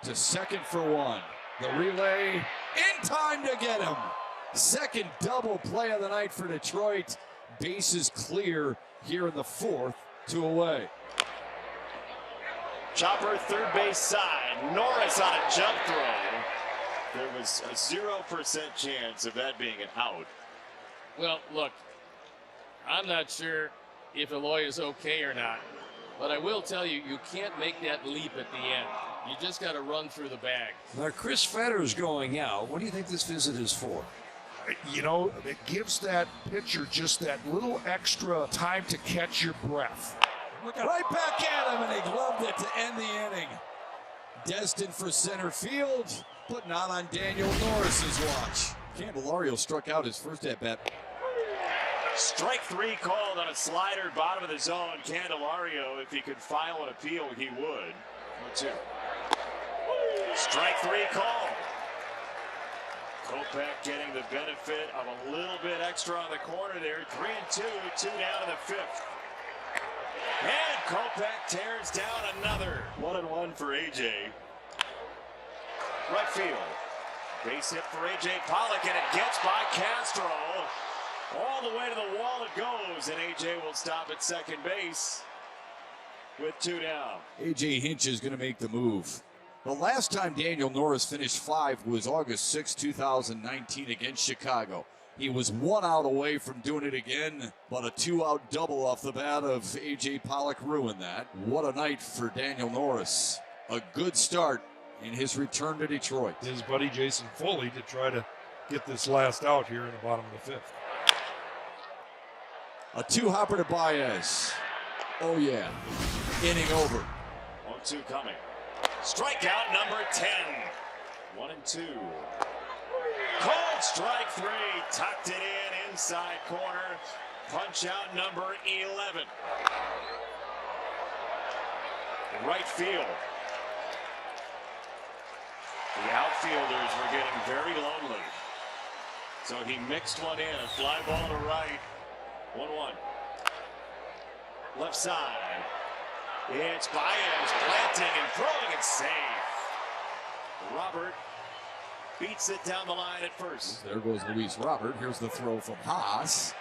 To second for 1. The relay in time to get him. Second double play of the night for Detroit. Bases clear here in the 4th, 2 away. Chopper third base side. Norris on a jump throw. There was a 0% chance of that being an out. Well, look, I'm not sure if Eloy is okay or not, but I will tell you, you can't make that leap at the end. You just got to run through the bag. Now, Chris Fetter's going out. What do you think this visit is for? You know, it gives that pitcher just that little extra time to catch your breath. Right back at him, and he gloved it to end the inning. Destined for center field, but not on Daniel Norris's watch. Candelario struck out his first at-bat. Strike 3 called on a slider, bottom of the zone. Candelario, if he could file an appeal, he would. 1-2. Strike 3 called. Kopech getting the benefit of a little bit extra on the corner there. 3-2, 2 down in the 5th. And Kopech tears down another. 1-1 for AJ. Right field. Base hit for AJ Pollock, and it gets by Castro. All the way to the wall it goes, and AJ will stop at second base with 2 down. AJ Hinch is going to make the move. The last time Daniel Norris finished 5 was August 6, 2019 against Chicago. He was 1 out away from doing it again, but a 2-out double off the bat of AJ Pollock ruined that. What a night for Daniel Norris. A good start in his return to Detroit. His buddy Jason Foley to try to get this last out here in the bottom of the 5th. A 2-hopper to Baez. Oh yeah, inning over. 1-2 coming. Strikeout number 10. 1-2. Called strike 3. Tucked it in inside corner. Punch out number 11. Right field. The outfielders were getting very lonely. So he mixed one in. A fly ball to right. 1-1. Left side. It's Baez planting and throwing it safe. Robert beats it down the line at first. There goes Luis Robert. Here's the throw from Haas.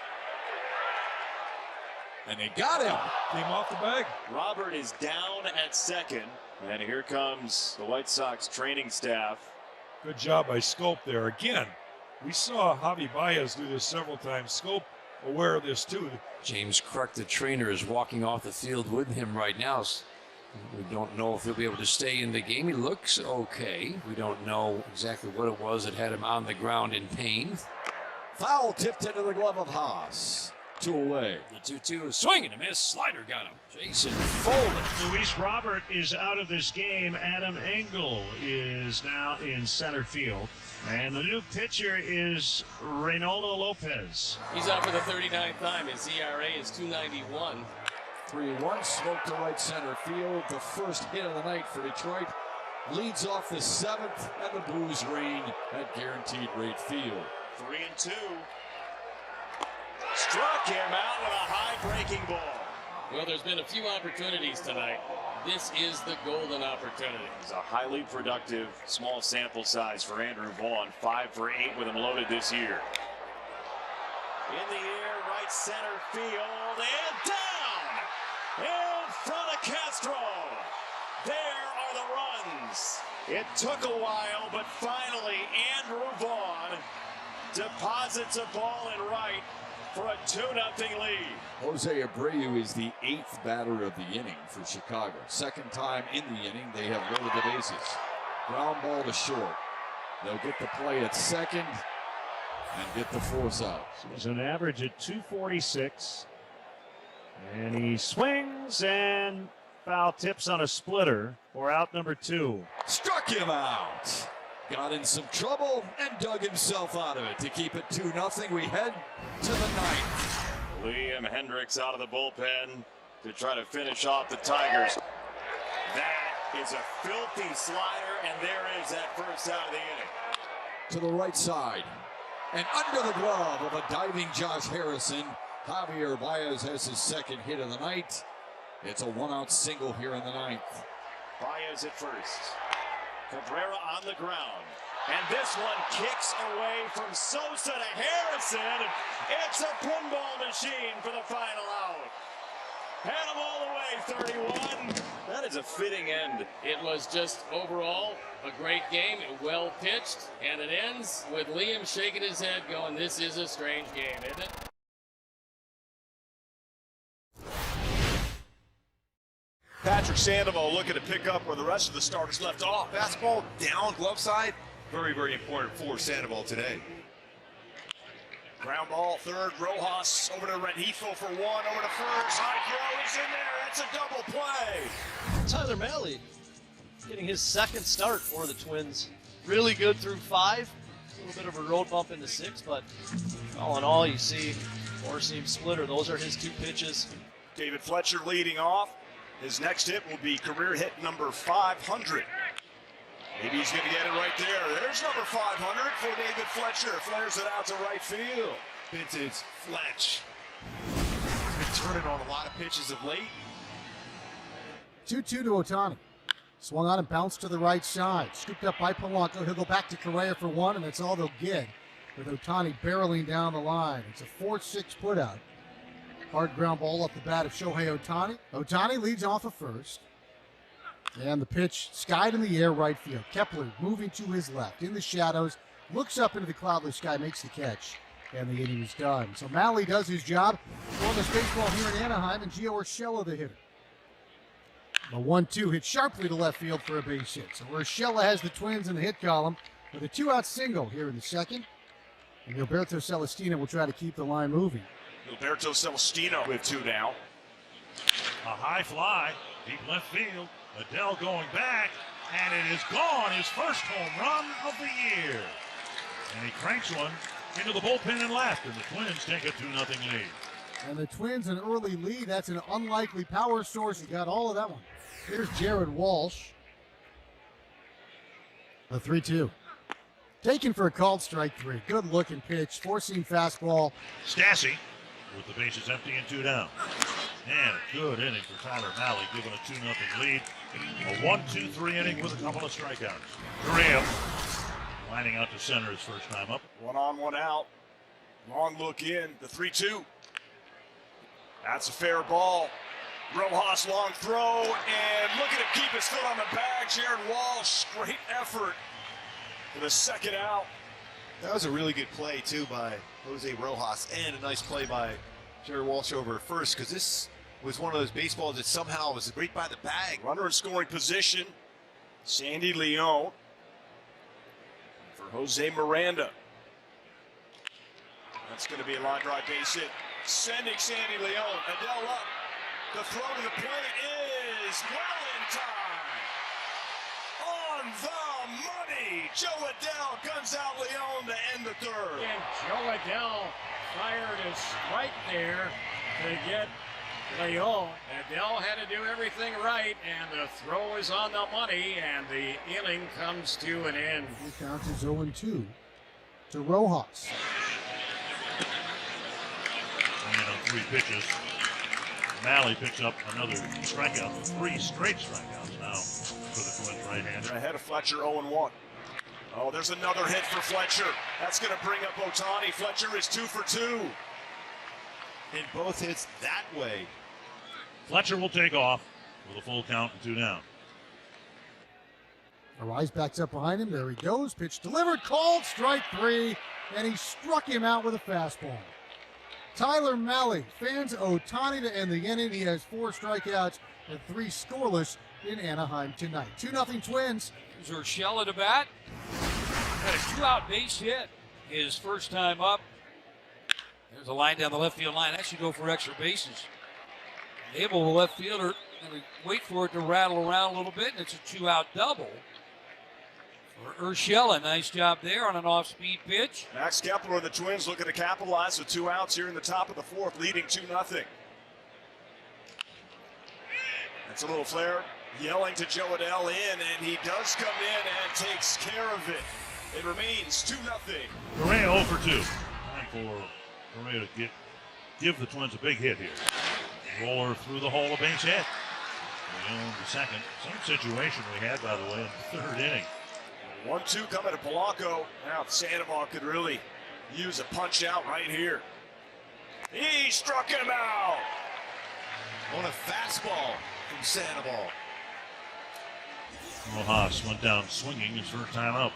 And they got him. Came off the bag. Robert is down at second. And here comes the White Sox training staff. Good job by Scope there. Again, we saw Javi Baez do this several times. Scope aware of this too. James Kruk, the trainer, is walking off the field with him right now. We don't know if he'll be able to stay in the game. He looks okay. We don't know exactly what it was that had him on the ground in pain. Foul tipped into the glove of Haas. 2 away. The 2-2, swing and a miss. Slider got him. Jason folded. Luis Robert is out of this game. Adam Engel is now in center field. And the new pitcher is Reynaldo Lopez. He's out for the 39th time. His ERA is 2.91. 3-1, smoke to right center field. The first hit of the night for Detroit. Leads off the 7th, and the Blues reign at guaranteed rate field. 3-2. Struck him out with a high breaking ball. Well, there's been a few opportunities tonight. This is the golden opportunity. It's a highly productive, small sample size for Andrew Vaughn. 5 for 8 with him loaded this year. In the air, right center field, and down! In front of Castro. There are the runs. It took a while, but finally Andrew Vaughn deposits a ball in right for a 2-0 lead. Jose Abreu is the 8th batter of the inning for Chicago. Second time in the inning, they have loaded the bases. Ground ball to short. They'll get the play at second and get the force out. So he's an average at 246. And he swings and foul tips on a splitter for out number 2. Struck him out. Got in some trouble and dug himself out of it to keep it 2-0. We head to the 9th. Liam Hendricks out of the bullpen to try to finish off the Tigers. That is a filthy slider, and there is that first out of the inning. To the right side. And under the glove of a diving Josh Harrison, Javier Baez has his second hit of the night. It's a 1-out single here in the 9th. Baez at first. Cabrera on the ground. And this one kicks away from Sosa to Harrison. It's a pinball machine for the final out. Had him all the way, 31. That is a fitting end. It was just overall a great game, well pitched, and it ends with Liam shaking his head going, this is a strange game, isn't it? Patrick Sandoval looking to pick up where the rest of the starters left off. Fastball down, glove side. Very, very important for Sandoval today. Ground ball, third. Rojas over to Rengifo for one. Over to first. High throw. He's in there. That's a double play. Tyler Malley getting his second start for the Twins. Really good through 5. A little bit of a road bump into 6, but all in all, you see four-seam splitter. Those are his 2 pitches. David Fletcher leading off. His next hit will be career hit number 500. Maybe he's going to get it right there. There's number 500 for David Fletcher. Flares it out to right field. Vintage Fletch. He's been turning on a lot of pitches of late. 2-2 to Ohtani. Swung on and bounced to the right side. Scooped up by Polanco. He'll go back to Correa for one, and that's all they'll get with Ohtani barreling down the line. It's a 4-6 putout. Hard ground ball up the bat of Shohei Ohtani. Ohtani leads off of first. And the pitch skied in the air, right field. Kepler moving to his left in the shadows. Looks up into the cloudless sky, makes the catch. And the inning is done. So Malley does his job. Scoreless baseball here in Anaheim, and Gio Urshela the hitter. The 1-2 hit sharply to left field for a base hit. So Urshela has the Twins in the hit column with a 2-out single here in the second. And Gilberto Celestino will try to keep the line moving. Gilberto Celestino with 2 now. A high fly, deep left field. Adele going back, and it is gone. His first home run of the year. And he cranks one into the bullpen and left, and the Twins take a 2-0 lead. And the Twins an early lead. That's an unlikely power source. He got all of that one. Here's Jared Walsh. The 3-2. Taken for a called strike 3. Good looking pitch. 4-seam fastball. Stassi with the bases empty and 2 down. And a good inning for Tyler Malley, giving a 2-0 lead. A 1-2-3 inning with a couple of strikeouts. Graham lining out to center his first time up. 1 on, 1 out. Long look in. The 3-2. That's a fair ball. Rojas long throw, and look at him keep his foot on the bag. Jared Walsh, great effort for the second out. That was a really good play, too, by Jose Rojas, and a nice play by Jared Walsh over at first, because this was one of those baseballs that somehow was right by the bag. Runner in scoring position, Sandy Leon for Jose Miranda. That's going to be a line drive base hit. Sending Sandy Leon. Adele up. The throw to the plate is well in time. On the money. Joe Adele guns out Leon to end the third. And Joe Adele fired a strike there to get Leon. Adele had to do everything right, and the throw is on the money, and the inning comes to an end. The count is 0-2 to Rojas. And on 3 pitches, Malley picks up another strikeout. 3 straight strikeouts now for the Twins right-hander. Ahead of Fletcher, 0-1. Oh, there's another hit for Fletcher. That's going to bring up Ohtani. Fletcher is 2 for 2. And both hits that way. Fletcher will take off with a full count and 2 down. Arise backs up behind him. There he goes. Pitch delivered. Called. Strike 3. And he struck him out with a fastball. Tyler Malley fans Ohtani to end the inning. He has 4 strikeouts and 3 scoreless in Anaheim tonight. 2-0 Twins. There's Urshela to bat. Got a 2-out base hit his first time up. There's a line down the left field line. That should go for extra bases. Able the left fielder and wait for it to rattle around a little bit, and it's a 2-out double for Urshela. Nice job there on an off-speed pitch. Max Kepler and the Twins looking to capitalize with 2 outs here in the top of the 4th, leading 2-0. That's a little flare. Yelling to Joe Adele in, and he does come in and takes care of it. It remains 2-0. Correa 0 for 2. Time for Correa to give the Twins a big hit here. Roller through the hole, a base hit. Leon the second. Same situation we had, by the way, in the 3rd inning. 1-2 coming to Polanco. Now Sandoval could really use a punch out right here. He struck him out. On a fastball from Sandoval. Rojas went down swinging his first time up.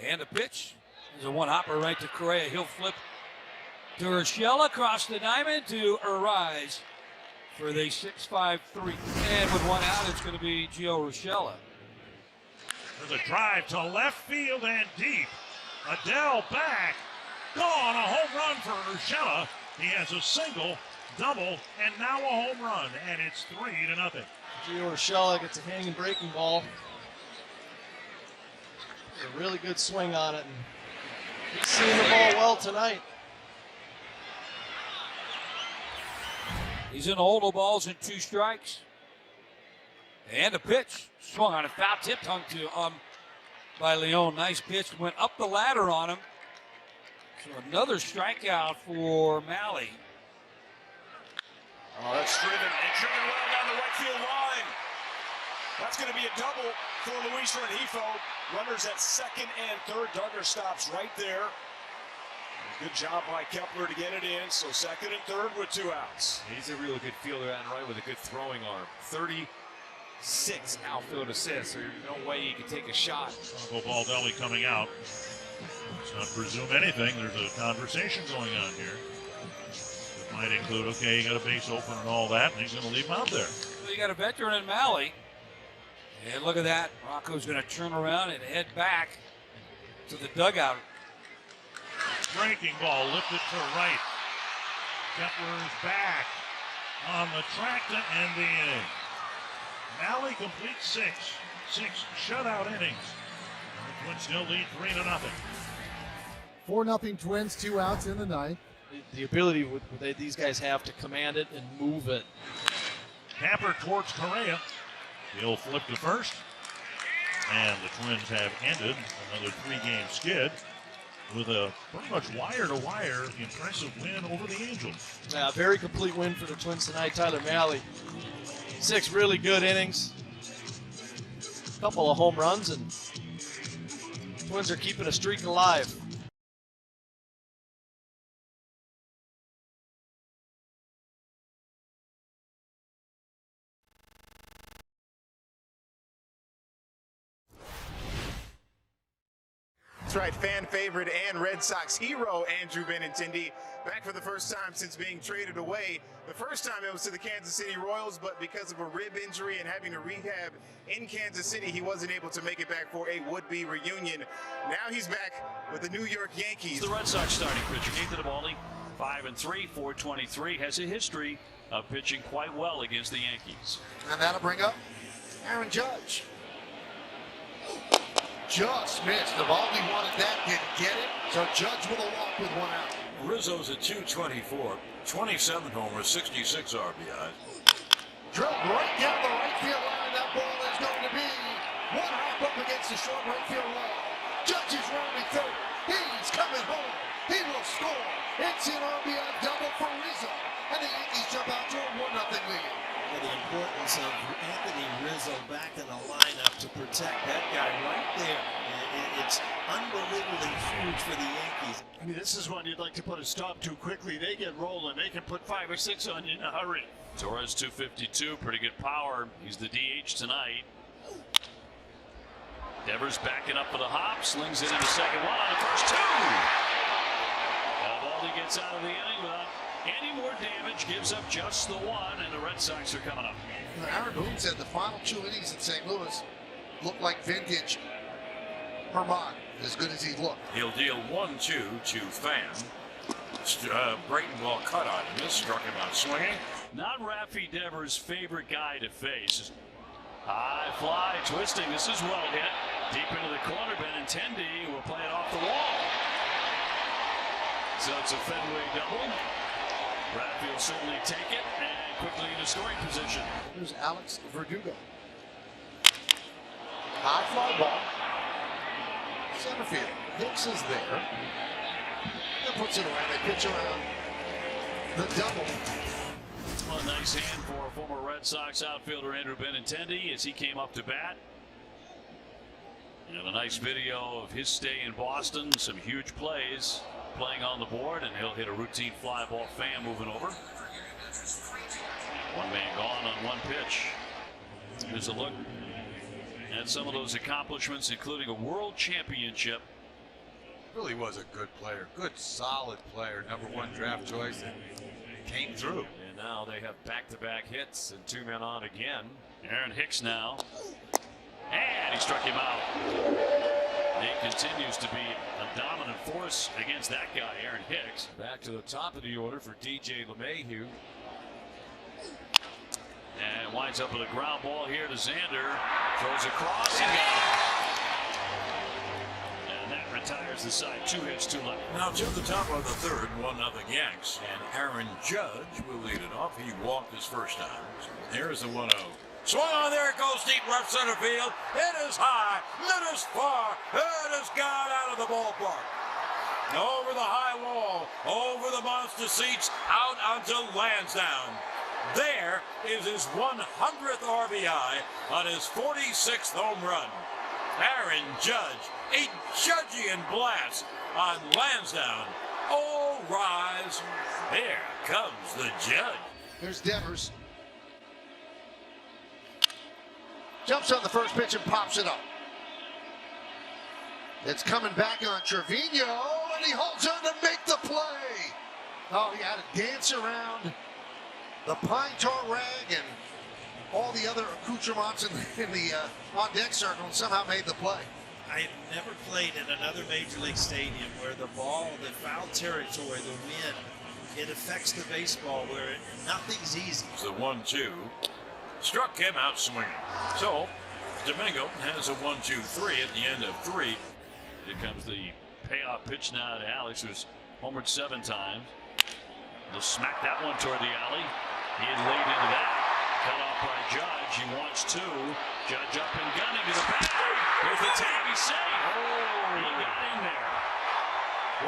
And the pitch. There's a 1-hopper right to Correa. He'll flip to Urshela across the diamond to Arise for the 6-5-3. And with 1 out, it's going to be Gio Urshela. There's a drive to left field and deep. Adele back. Gone, a home run for Urshela. He has a single, double, and now a home run, and it's 3-0. Gio Urshela gets a hanging breaking ball. A really good swing on it. And he's seeing the ball well tonight. He's in all the balls and 2 strikes. And a pitch. Swung on a foul tip, hung to by Leon. Nice pitch. Went up the ladder on him. So another strikeout for Malley. Oh, that's driven well down the right field line. That's going to be a double for Luis Rengifo. Runners at second and third. Duggar stops right there. Good job by Kepler to get it in. So second and third with 2 outs. He's a really good fielder and right with a good throwing arm. 36 outfield assists. There's no way he can take a shot. Marco Baldelli coming out. Let's not presume anything. There's a conversation going on here. It might include, okay, you got a base open and all that, and he's going to leave him out there. You got a veteran in Malley. And look at that. Rocco's going to turn around and head back to the dugout. Breaking ball lifted to right. Kepler's back on the track to end the inning. Malley completes 6 shutout innings. The Twins still lead 3-0. 4-0 Twins, 2 outs in the ninth. The ability these guys have to command it and move it. Capper towards Correa. He'll flip to first. And the Twins have ended another 3-game skid with a pretty much wire-to-wire impressive win over the Angels. Yeah, very complete win for the Twins tonight. Tyler Malley, 6 really good innings, a couple of home runs, and Twins are keeping a streak alive. That's right, fan favorite and Red Sox hero Andrew Benintendi back for the first time since being traded away. The first time it was to the Kansas City Royals, but because of a rib injury and having to rehab in Kansas City, he wasn't able to make it back for a would-be reunion. Now he's back with the New York Yankees. The Red Sox starting pitcher, Nathan Eovaldi, 5-3, 423, has a history of pitching quite well against the Yankees. And that'll bring up Aaron Judge. Just missed. Eovaldi wanted that, didn't get it. So Judge with a walk with 1 out. Rizzo's at 224, 27 homers, 66 RBIs. Drilled right down the right field line. That ball is going to be 1 hop up against the short right field wall. Judge is rounding third. He's coming home. He will score. It's an RBI double for Rizzo. And the Yankees jump out to a 1-0 lead. The importance of Anthony Rizzo back in the lineup to protect that guy right there. It's unbelievably huge for the Yankees. I mean, this is one you'd like to put a stop to quickly. They get rolling. They can put 5 or 6 on you in a hurry. Torres 252, pretty good power. He's the DH tonight. Devers backing up for the hop, slings it into second one on the first 2. Eovaldi gets out of the inning without any more damage, gives up just the 1, and the Red Sox are coming up. Aaron Boone said the final 2 innings in St. Louis looked like vintage Herman, as good as he looked. He'll deal 1-2 to Pham. Breaking ball cut on him. This struck him out swinging. Not Rafi Devers' favorite guy to face. High fly, twisting. This is well hit. Deep into the corner. Benintendi will play it off the wall. So it's a Fenway double. Rafi will certainly take it and quickly into scoring position. Here's Alex Verdugo. High fly ball. Center field. Hicks is there. And puts it away. They pitch around the double. Well, a nice hand for former Red Sox outfielder Andrew Benintendi as he came up to bat. And a nice video of his stay in Boston. Some huge plays playing on the board, and he'll hit a routine fly ball. Pham moving over. 1 man gone on 1 pitch. Here's a look at some of those accomplishments, including a world championship. Really was a good player, good solid player, #1 draft choice, and came through. And now they have back-to-back hits and 2 men on again. Aaron Hicks now, and he struck him out. He continues to be a dominant force against that guy, Aaron Hicks. Back to the top of the order for DJ LeMahieu. And winds up with a ground ball here to Xander. Throws across and got it. And that retires the side. 2 hits, 2 left. Now to the top of the third, 1-0 Yanks. And Aaron Judge will lead it off. He walked his first time. Here's the 1-0. Swung on, there it goes, deep left center field. It is high, it is far, it has gone out of the ballpark. Over the high wall, over the monster seats, out onto Lansdowne. There is his 100th RBI on his 46th home run. Aaron Judge, a Judgian blast on Lansdowne. All rise. Here comes the Judge. Here's Devers. Jumps on the first pitch and pops it up. It's coming back on Trevino, and he holds on to make the play. Oh, he had to dance around the pine tar rag and all the other accoutrements in the on-deck circle and somehow made the play. I have never played in another Major League stadium where the ball, the foul territory, the wind, it affects the baseball where nothing's easy. It's the 1-2. Struck him out swinging. So, Domingo has a 1-2-3 at the end of 3. Here comes the payoff pitch now to Alex, who's homered 7 times. He'll smack that one toward the alley. He had laid into that. Cut off by Judge. He wants 2. Judge up and gunning to the back. Here's the tag. He's safe. Oh, he got in there.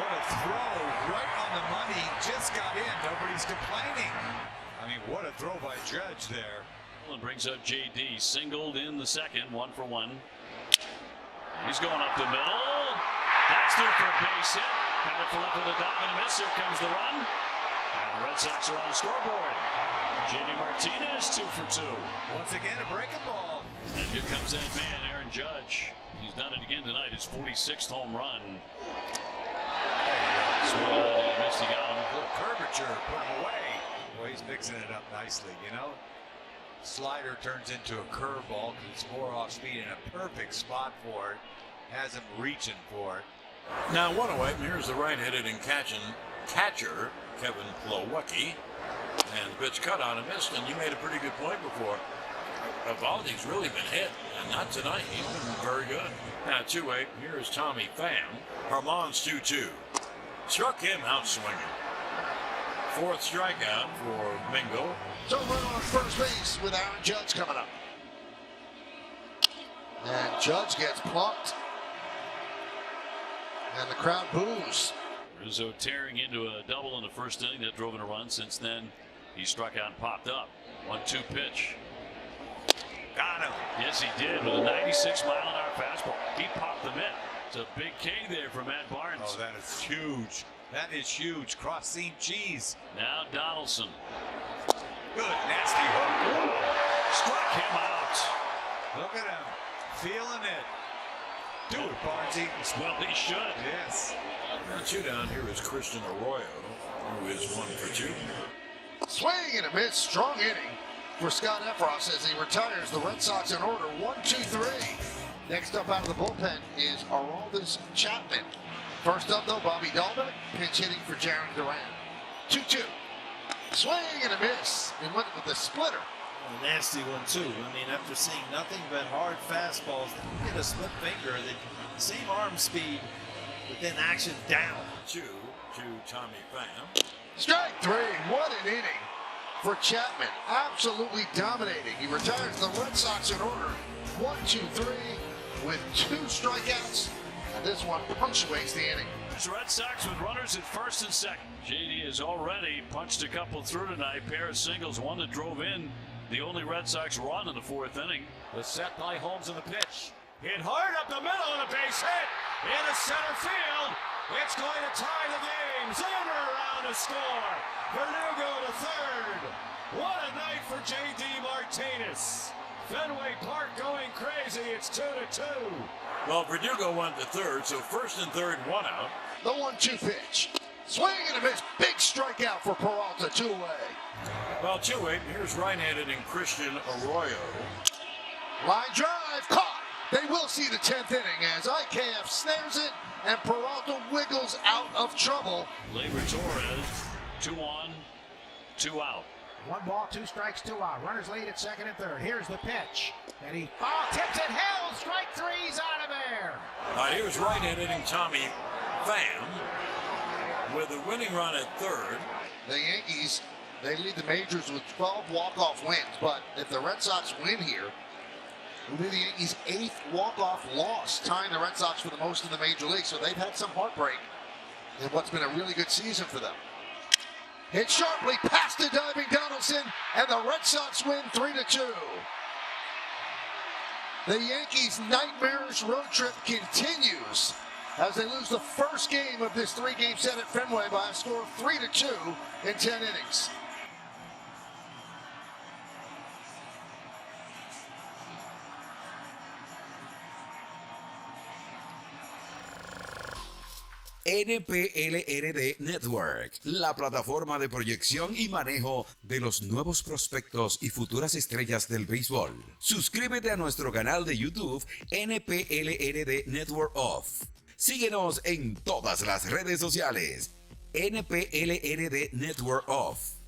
What a throw right on the money. Just got in. Nobody's complaining. I mean, what a throw by Judge there. And brings up JD. Singled in the second. 1 for 1. He's going up the middle. That's through for a base hit. Kind of flip with a dive and a miss. Here comes the run. And the Red Sox are on the scoreboard. JD Martinez 2 for 2. Once again, a breaking ball. And here comes that man, Aaron Judge. He's done it again tonight. His 46th home run. Swung on and missed. He got him. A little curvature, put him away. Boy, he's mixing it up nicely, you know. Slider turns into a curveball because it's more off speed and a perfect spot for it. Has him reaching for it. Now 1 away. Here's the right-handed and catcher, Kevin Plawecki. And the pitch cut on and missed, and you made a pretty good point before. Evaldi's really been hit, and not tonight. He's been very good. Now 2-8. Here's Tommy Pham. Herman's 2-2. Struck him out swinging. 4th strikeout for Mingo. So run on first base with Aaron Judge coming up. And Judge gets plucked. And the crowd boos. Rizzo tearing into a double in the first inning that drove in a run. Since then, he struck out and popped up. 1-2 pitch. Got him. Yes, he did with a 96-mile-an-hour fastball. He popped them in. It's a big K there for Matt Barnes. Oh, that is huge. That is huge. Cross-seam cheese. Now Donaldson. Good, nasty hook. Struck him out. Look at him. Feeling it. Do it, Barnesy. Well, he should. Yes. Now 2 down. Here is Christian Arroyo, who is 1 for 2. Swing and a miss. Strong inning for Scott Efros as he retires the Red Sox in order. 1-2-3. Next up out of the bullpen is Aroldis Chapman. First up, though, Bobby Dahlbeck, pinch hitting for Jarren Duran. 2-2. Swing and a miss. And went with the splitter. A nasty one, too. I mean, after seeing nothing but hard fastballs, hit a split finger, the same arm speed, but then action down. 2 to Tommy Pham. Strike 3. What an inning for Chapman. Absolutely dominating. He retires the Red Sox in order. 1-2-3 with 2 strikeouts. And this one punctuates the inning. It's Red Sox with runners at first and second. JD has already punched a couple through tonight. Pair of singles, one that drove in the only Red Sox run in the 4th inning. The set by Holmes in the pitch. Hit hard up the middle and a base hit into center field. It's going to tie the game. Xander around to score. Verdugo to third. What a night for J.D. Martinez. Fenway Park going crazy. It's 2-2. Well, Verdugo went to third, so first and third, 1 out. The 1-2 pitch. Swing and a miss. Big strikeout for Peralta. 2 away. Well, 2-8. Here's right-handed and Christian Arroyo. Line drive. Caught They will see the 10th inning as IKF snares it and Peralta wiggles out of trouble. Labor Torres, 2 on, 2 out. 1 ball, 2 strikes, 2 out. Runners lead at second and third. Here's the pitch. And he tips it, held, strike 3's out of there. All right, here's right-handed Tommy Pham with the winning run at third. The Yankees, they lead the majors with 12 walk-off wins, but if the Red Sox win here, it'll be the Yankees' 8th walk-off loss, tying the Red Sox for the most in the major league. So they've had some heartbreak in what's been a really good season for them. Hit sharply past the diving Donaldson, and the Red Sox win 3-2. The Yankees' nightmarish road trip continues as they lose the first game of this 3-game set at Fenway by a score of 3-2 in 10 innings. NPLRD Network, la plataforma de proyección y manejo de los nuevos prospectos y futuras estrellas del béisbol. Suscríbete a nuestro canal de YouTube NPLRDNetwokOf. Síguenos en todas las redes sociales. NPLRD Network Off.